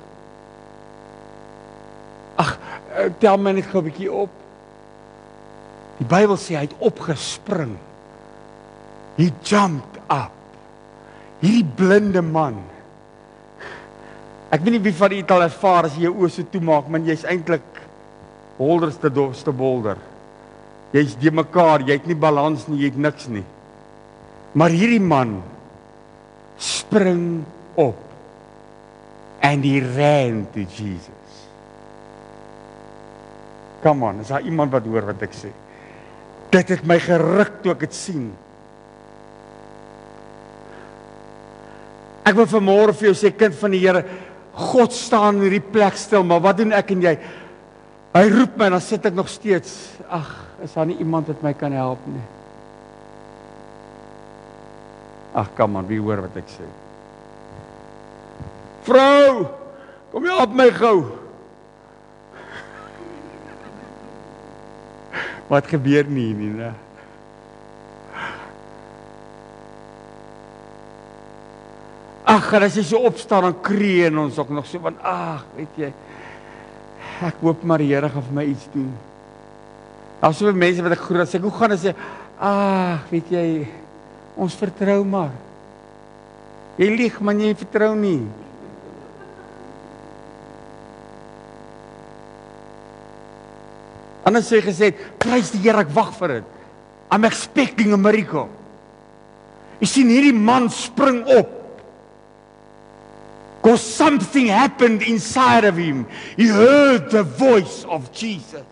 Ag, tel my net gou 'n bietjie op. Die Bybel sê hy het opgespring. He jumped up. Hierdie blinde man. Ek weet nie wie van julle dit al ervaar as jy jou oë so toemaak, maar jy's eintlik holderste dofste bolder. Jy's de mekaar, jy het nie balans nie, jy het niks nie. Maar hierdie man spring op and he ran to Jesus. Come on, is daar iemand wat hoor wat ek sê? Dit het my geruk toe ek dit sien. Ek wil vanmôre vir jou sê, kind van die Here, God staan in hierdie plek stil, maar wat doen ek en jy? Hy roep my en dan sit ek nog steeds, ag, is daar nie iemand wat my kan help nie? Ag, kom aan, wie hoor wat ek sê? Vrou, kom jy op my gou? Wat gebeur nie, né? Ag, as jy so opstaan, dan kreun ons ook nog so, want ag, weet jy, ek hoop maar die Here gaan vir my iets doen. Daar is soveel mense wat ek groet, sê, hoe gaan dit sê, ag, weet jy, ons vertrou maar. Jy lieg, maar jy vertrou nie. Anders sê gesê, prys die Here, ek wag vir dit. I'm expecting a miracle. Jy sien, hierdie man spring op. Because something happened inside of him. He heard the voice of Jesus.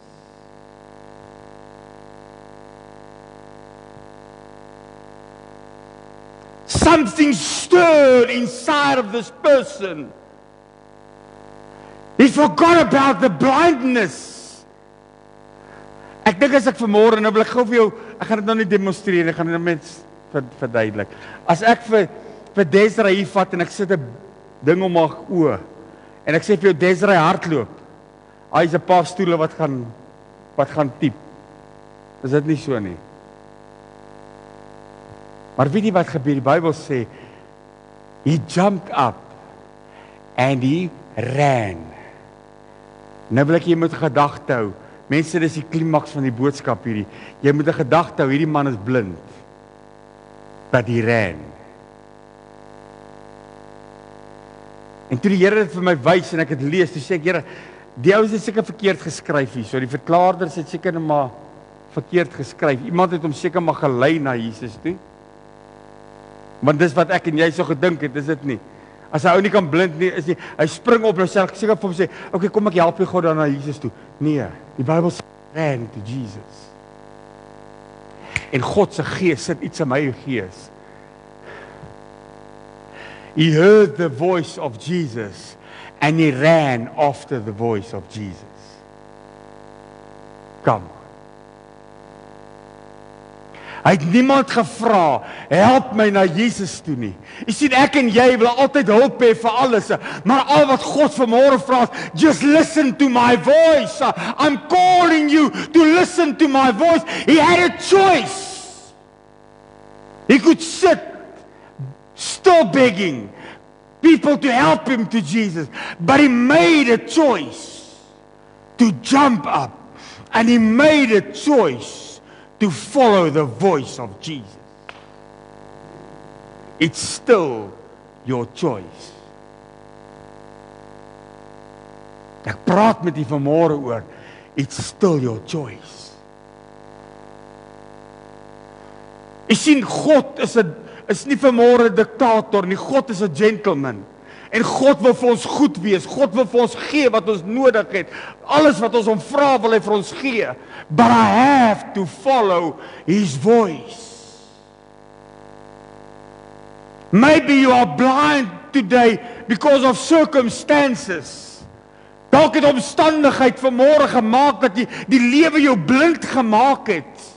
Something stirred inside of this person. He forgot about the blindness. Ek dink as ek vanmôre, nou wil ek gou vir jou, ek gaan dit nou nie demonstreer, ek gaan dit nou net verduidelik. As ek vir Desiree hier vat en ek sit 'n ding om haar oë en ek sê vir jou, Desiree, hardloop. Hy is 'n paar stoele wat gaan tiep. Is dit nie so nie? Maar weet jy wat gebeur? Die Bybel sê, he jumped up and he ran. Nou wil ek jy moet gedagte hou. Mense, dis die klimaks van die boodskap hierdie. Jy moet 'n gedagte hou, hierdie man is blind. But he ran. En toe die Here dit vir my wys en ek het lees, toe sê ek, Here, die ouens het seker verkeerd geskryf hier. So die verklaarders het seker net maar verkeerd geskryf. Iemand het hom seker maar gelei na Jesus toe. Want dis wat ek en jy so gedink het, is dit nie? As hy ou nie kan blind nie, is nie, hy spring op en sê ek seker vir hom sê, okay, kom ek help jou gou dan na Jesus toe. Nee, die Bybel sê ran to Jesus. En God se gees sit iets in my gees. He heard the voice of Jesus and he ran after the voice of Jesus. Come. Hy het niemand gevra, help my na Jesus toe nie. Jy sien, ek en jy wil altyd hulp hê vir alles, maar al wat God vanmôre vra is, just listen to my voice. I'm calling you to listen to my voice. He had a choice. He could sit, still begging people to help him to Jesus, but he made a choice to jump up, and he made a choice to follow the voice of Jesus. It's still your choice. Ek praat met u vanmôre oor, it's still your choice. Jy sien, God is nie vanmôre 'n diktator nie, God is 'n gentleman. En God wil vir ons goed wees, God wil vir ons gee wat ons nodig het. Alles wat ons hom vra, wil hy vir ons gee. But I have to follow his voice. Maybe you are blind today because of circumstances. Dalk het omstandigheid vanmôre gemaak dat die lewe jou blind gemaak het.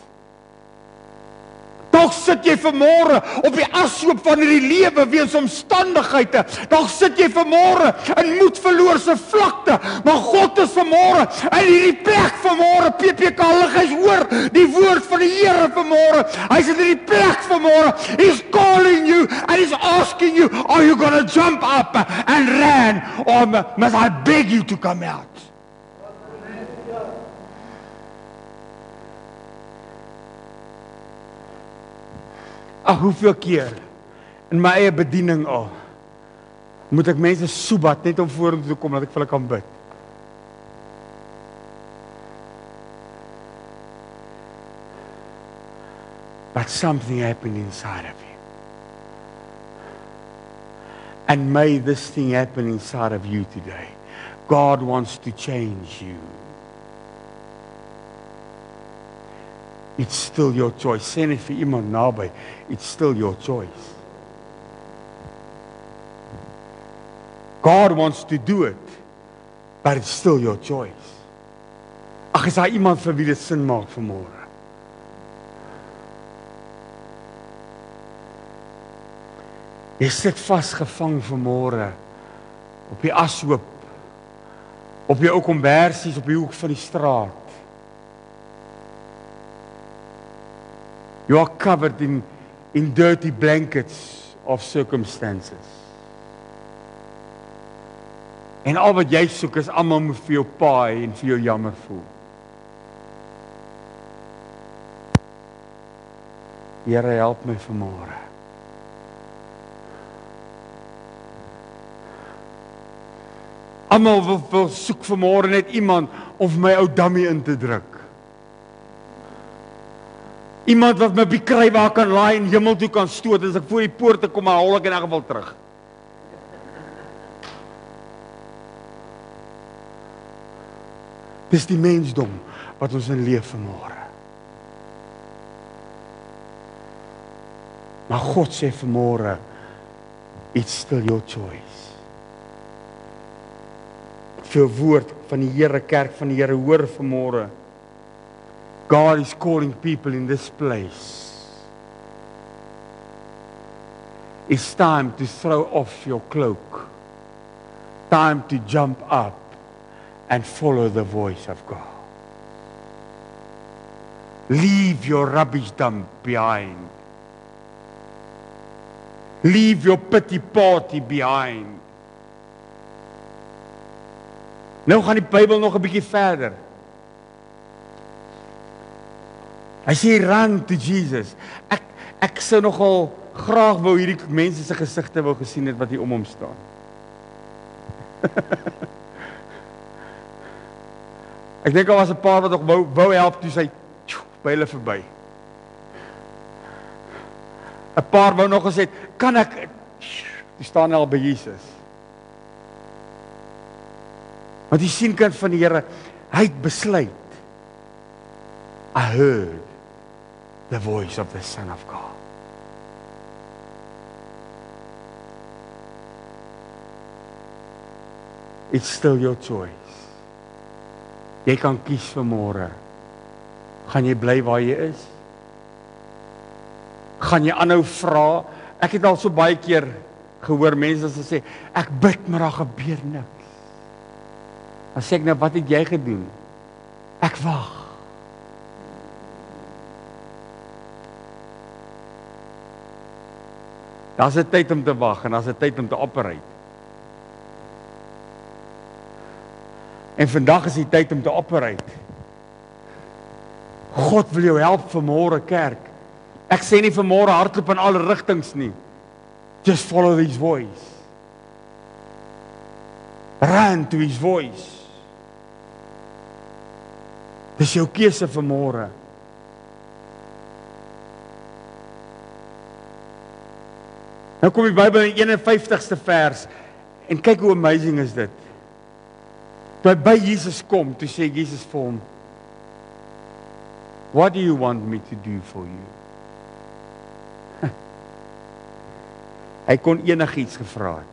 Dalk sit jy vanmôre op die ashoop van hierdie lewe weens omstandighede. Dalk sit jy vanmôre in moedverloorse vlakte, maar God is vanmôre in hierdie plek vanmôre. PPK Lighuis hoor die woord van die Here vanmôre. Hy sit in hierdie plek vanmôre. He's calling you and he's asking you, are you going to jump up and run, or must I beg you to come out? Hoeveel keer in my eie bediening al moet ek mense soebat net om vorentoe te kom dat ek vir hulle kan bid. But something happened inside of you. And may this thing happen inside of you today. God wants to change you. It's still your choice. Sê net vir iemand naby, it's still your choice. God wants to do it, but it's still your choice. Ag, is daar iemand vir wie dit sin maak vanmôre? Jy sit vasgevang vanmôre op die ashoop, op jou ou kombersies op die hoek van die straat. You are covered in dirty blankets of circumstances. En al wat jy soek is almal moet vir jou paai en vir jou jammer voel. Here, help my vanmôre. Almal wil soek vanmôre net iemand om my ou dummy in te druk. Iemand wat my bekry waar kan laai en hemel toe kan stoot, as ek voor die poort te kom, maar hol ek in elk geval terug. Dis die mensdom wat ons in leef vanmôre. Maar God sê vanmôre, it's still your choice. Vir woord van die Here, kerk van die Here, hoor vanmôre. God is calling people in this place. It's time to throw off your cloak. Time to jump up and follow the voice of God. Leave your rubbish dump behind. Leave your pity party behind. Nou gaan die Bybel nog 'n bietjie verder. Hy sê run to Jesus. Ek sou nogal graag wou hierdie mense se gesigte wou gesien het wat hier om hom staan. Ek dink daar was 'n paar wat nog wou help toe sy by hulle verby. 'n Paar wou nog gesê, kan ek die staan al by Jesus. Want die sien kind van die Here, hy het besluit. I heard the voice of the Son of God. It's still your choice. Jy kan kies vanmôre. Gaan jy bly waar jy is? gaan jy aanhou vra. Ek het al so baie keer gehoor mense as sê, ek bid maar daar gebeur niks. Dan sê ek nou, wat het jy gedoen? Ek wag. Daar's 'n tyd om te wag en daar's 'n tyd om te operate. En vandag is die tyd om te operate. God wil jou help vanmôre kerk. Ek sê nie vanmôre hardloop in alle rigtings nie. Just follow his voice. Run to his voice. Dis jou keuse vanmôre. Nou kom die Bybel in 51ste vers en kyk hoe amazing is dit. Toe hy by Jesus kom, toe sê Jesus vir hom, "What do you want me to do for you?" Hy kon enigiets gevra het.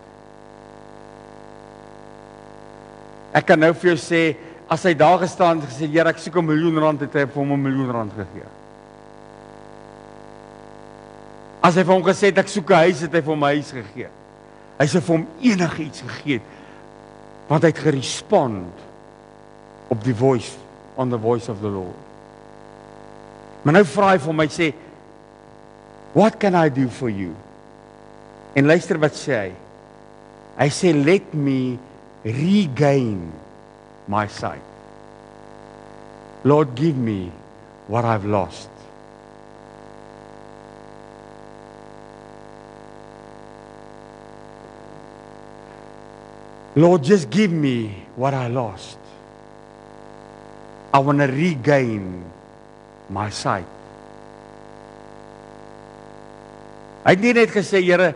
Ek kan nou vir jou sê, as hy daar gestaan het en gesê, "Here, ek soek 1 miljoen rand," het hy vir hom 1 miljoen rand gegee. As hy vir hom gesê het, "Ek soek 'n huis," het hy vir hom 'n huis gegee. Hy sê vir hom enigiets gegee, want hy het gerespond op die voice, on the voice of the Lord. Maar nou vra hy vir hom, hy sê, "What can I do for you?" En luister wat sê hy. Hy sê, "Let me regain my sight. Lord, give me what I've lost." Lord, just give me what I lost. I want to regain my sight. Hy het nie net gesê, "Here,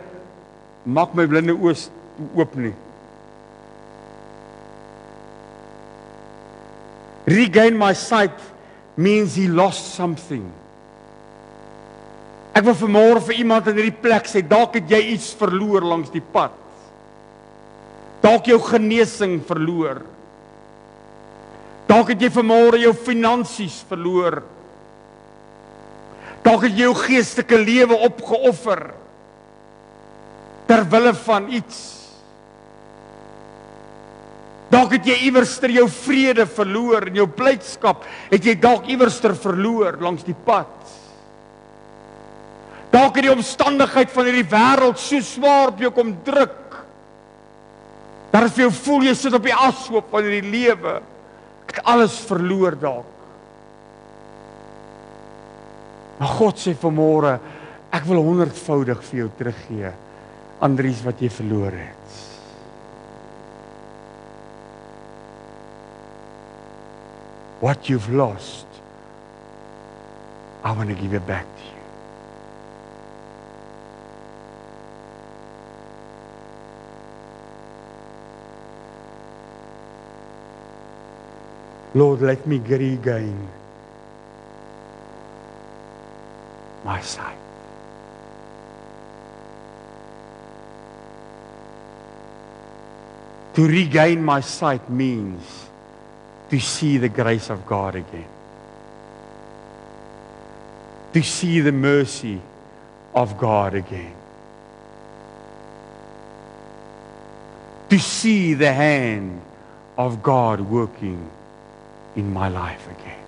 maak my blinde oë oop nie." Regain my sight means he lost something. Ek wil vanmôre vir iemand in hierdie plek sê, dalk het jy iets verloor langs die pad. Dalk jou genesing verloor. Dalk het jy vanmôre jou finansies verloor. Dalk het jy jou geestelike lewe opgeoffer ter wille van iets. Dalk het jy iewerster jou vrede verloor en jou blydskap het jy dalk iewerster verloor langs die pad. Dalk het die omstandigheid van hierdie wêreld so swaar op jou kom druk. Dat as jy voel jy sit op die ashoop van hierdie lewe, ek het alles verloor dalk. Maar God sê vanmôre, ek wil 100voudig vir jou teruggee, Andries, wat jy verloor het. What you've lost, I want to give it back to you. Lord, let me regain my sight. To regain my sight means to see the grace of God again. To see the mercy of God again. To see the hand of God working in my life again.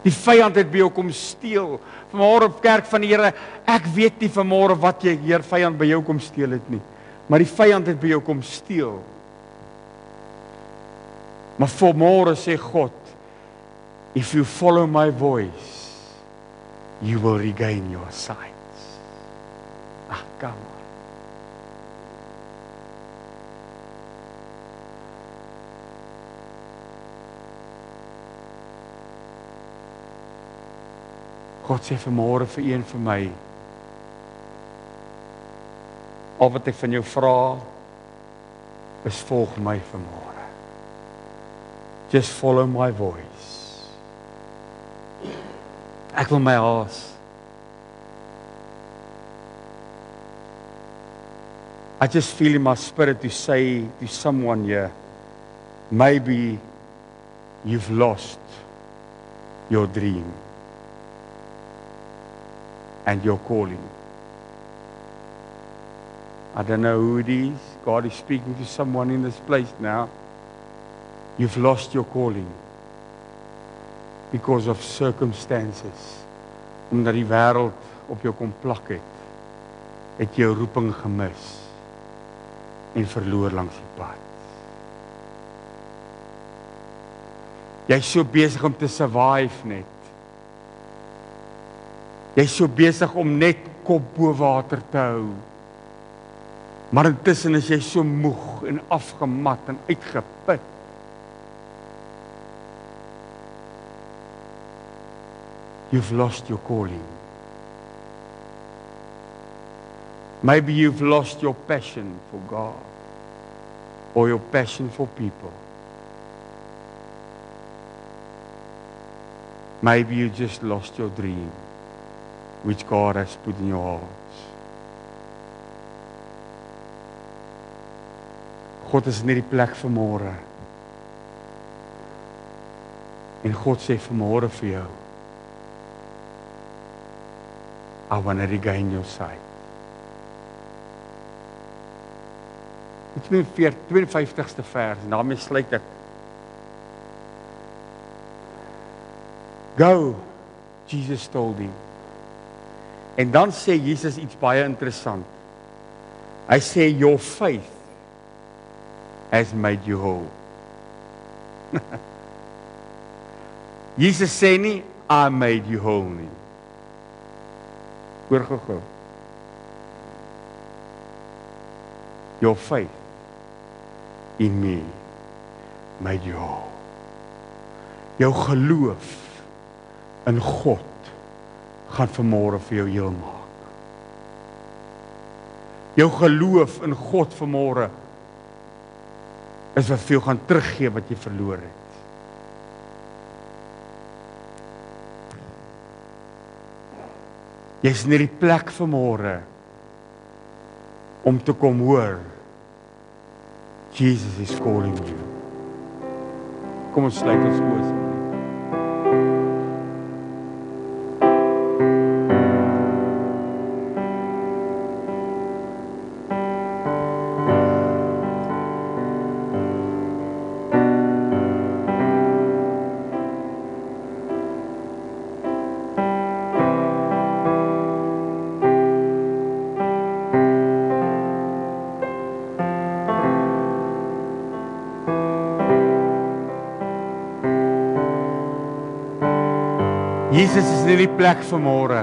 Die vyand het by jou kom steel. Vanmôre op kerk van die Here, ek weet nie vanmôre wat jy Heer vyand by jou kom steel het nie. Maar die vyand het by jou kom steel. Maar vanmôre sê God, if you follow my voice, you will regain your sight. Come on. God sê vanmôre vir een vir my, al wat ek van jou vra, is volg my vanmôre. Just follow my voice. Ek wil my haas. I just feel in my spirit to say to someone here, maybe you've lost your dream and your calling. I don't know who it is. God is speaking to someone in this place now. You've lost your calling because of circumstances. Omdat die wêreld op jou kom plak het jou roeping gemis en verloor langs die pad. Jy's so besig om te survive net. Jy's so besig om net kop bo water te hou. Maar intussen is jy so moeg en afgemat en uitgeput. You've lost your calling. Maybe you've lost your passion for God or your passion for people. Maybe you just lost your dream, which God has put in your hearts. God is in hierdie plek vanmôre. En God sê vanmôre vir jou, I want to regain your sight. Die 52ste vers, en daarmee sluit ek. Go, Jesus told him. En dan sê Jesus iets baie interessant. Hy sê, your faith has made you whole. Jesus sê nie, I made you whole nie. Hoor gou. Your faith in me made you whole. Jou geloof in God gaan vanmôre vir jou heel maak. Jou geloof in God vanmôre is wat vir jou gaan teruggee wat jy verloor het. Jy is in hierdie plek vanmôre om te kom hoor, Jesus is calling you. Kom ons sluit ons oë. Jesus is in hierdie plek vanmôre.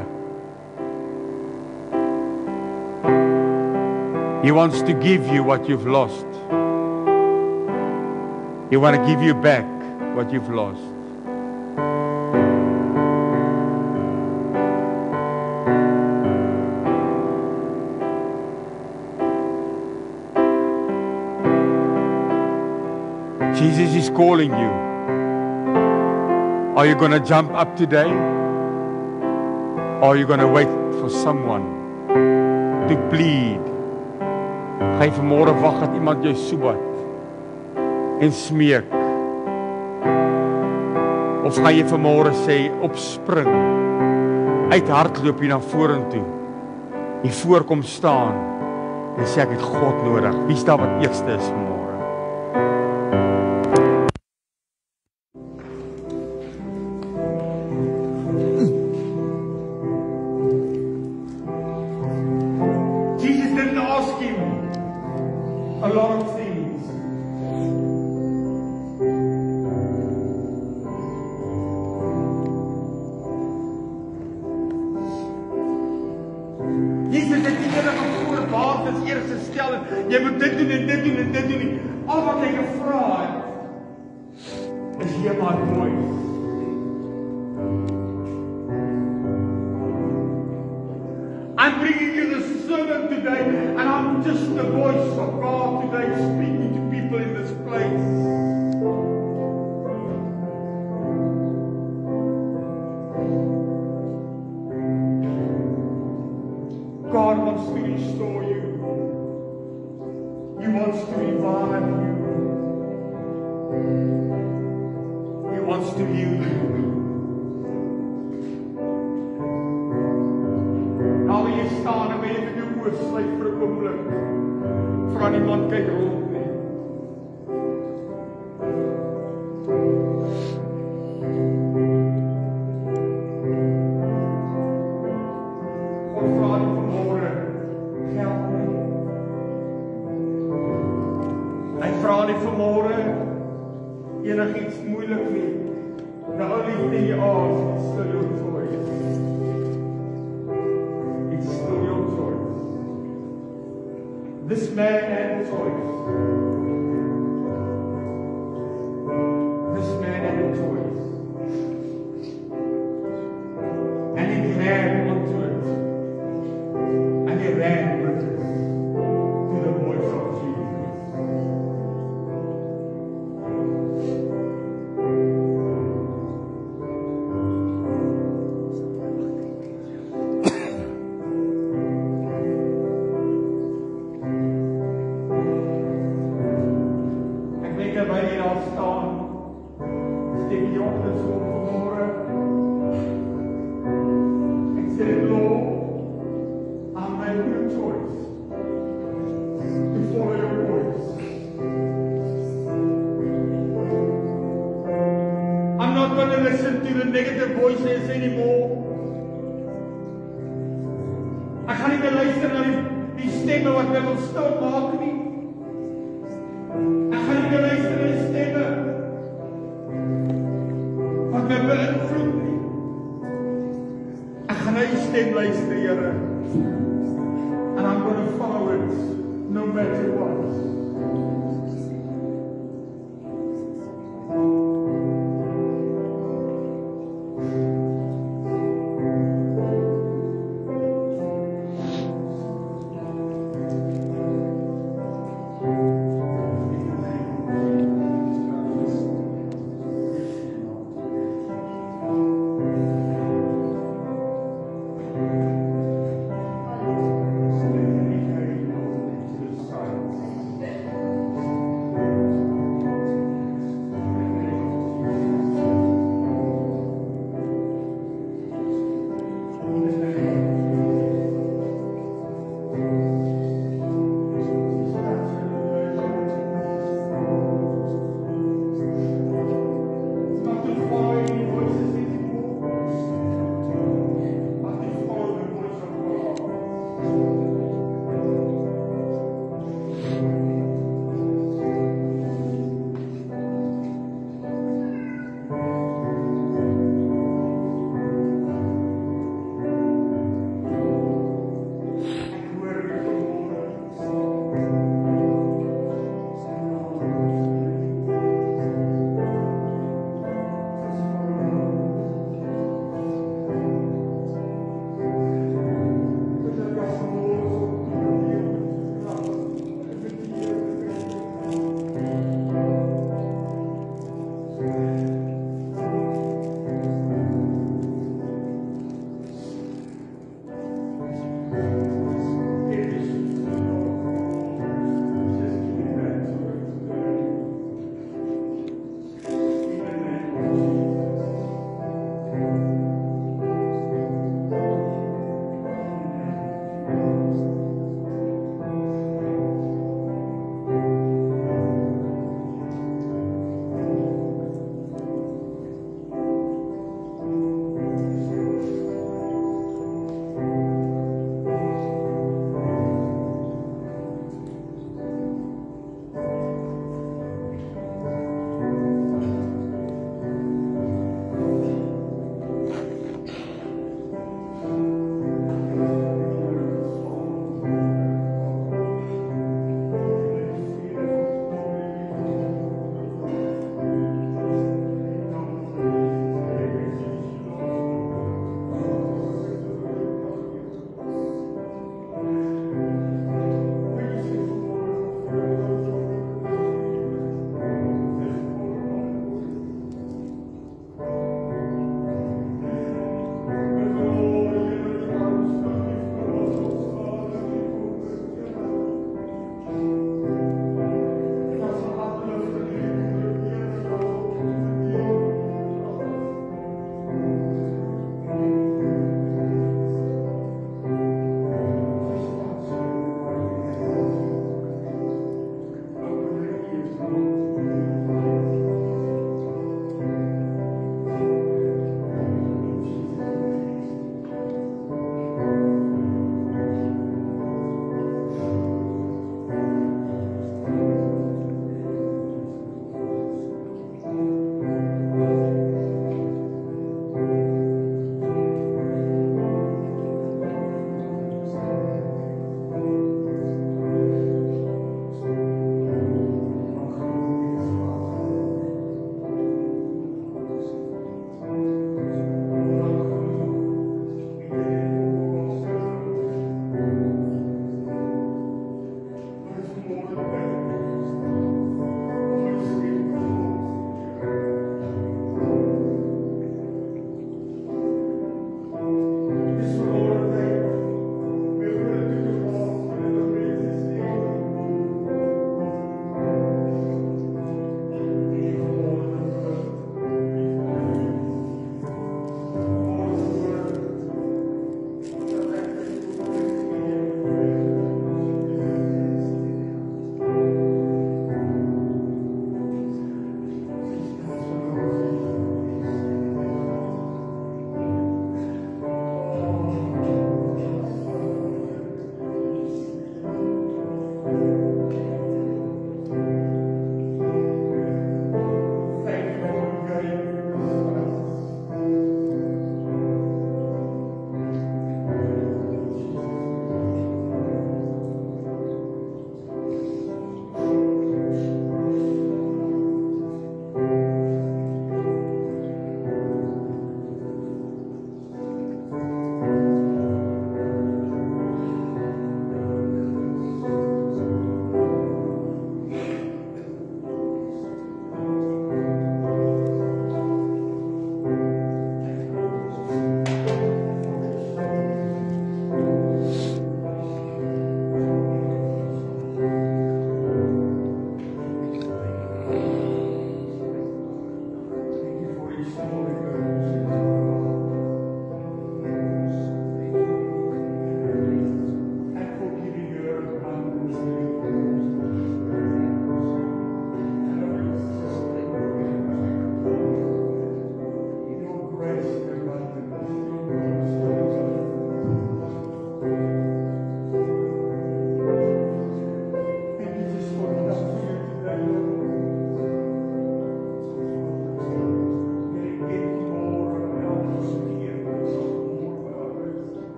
He wants to give you what you've lost. He wants to give you back what you've lost. Jesus is calling you. Are you going to jump up today? Or are you going to wait for someone to plead? Ga jy vanmôre wag dat iemand jou soebat en smeek? Of ga jy vanmôre sê opspring, uithardloop hier na vorentoe, hier voorkom staan en sê ek het God nodig. Wie is daar wat eerste is vanmôre? sluit vir 'n oomblik. Vra die man kyk rond nie. God vra die vanmôre geld nie. Hy vra die vanmôre enigiets moeilik nie. The only thing you ask is still your choice. It's still your choice. This man had a choice. This man had a choice. And he ran onto it. And he ran with it to the voice of Jesus. Negative voices anymore. Ek gaan nie meer luister na die stemme wat my wil stout maak nie. Ek gaan nie meer luister na die stemme wat my beïnvloed nie. Ek gaan na die stem luister, Here. And I'm going to follow it no matter what.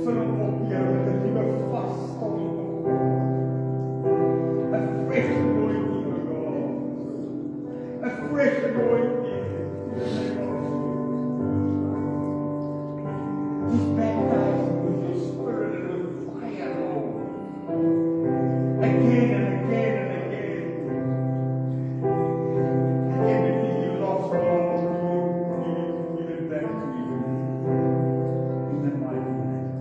Vul hom op, Here, met 'n nuwe vasstelling op God. 'n fresh anointing, O God. 'n fresh anointing. He's baptized with your spirit and with fire, Lord. Again and again and again. And everything you lost, Lord, give it back to you. In the mighty name.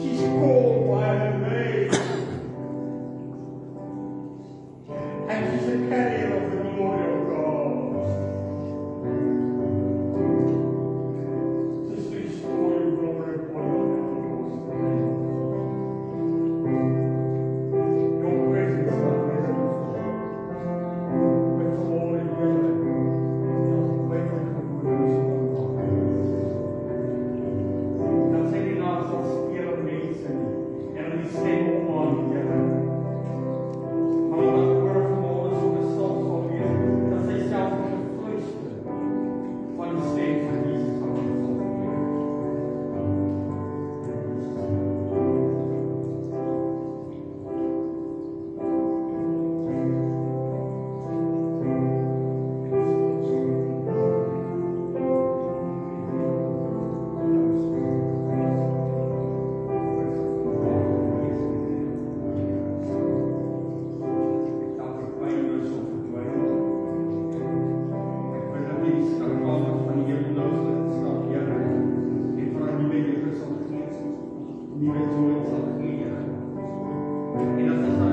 She's called by her name. And she's a carrier of the glory of God. Just to restore your glory upon her. Your presence, our presence. With all in your dan sê die naam sal speel op mense en hulle stem op aan die Here. Maar wat oor vanmôre so 'n song sal wees, dat sy self in 'n fluister van die stem van Jesus sal hoor. En dat is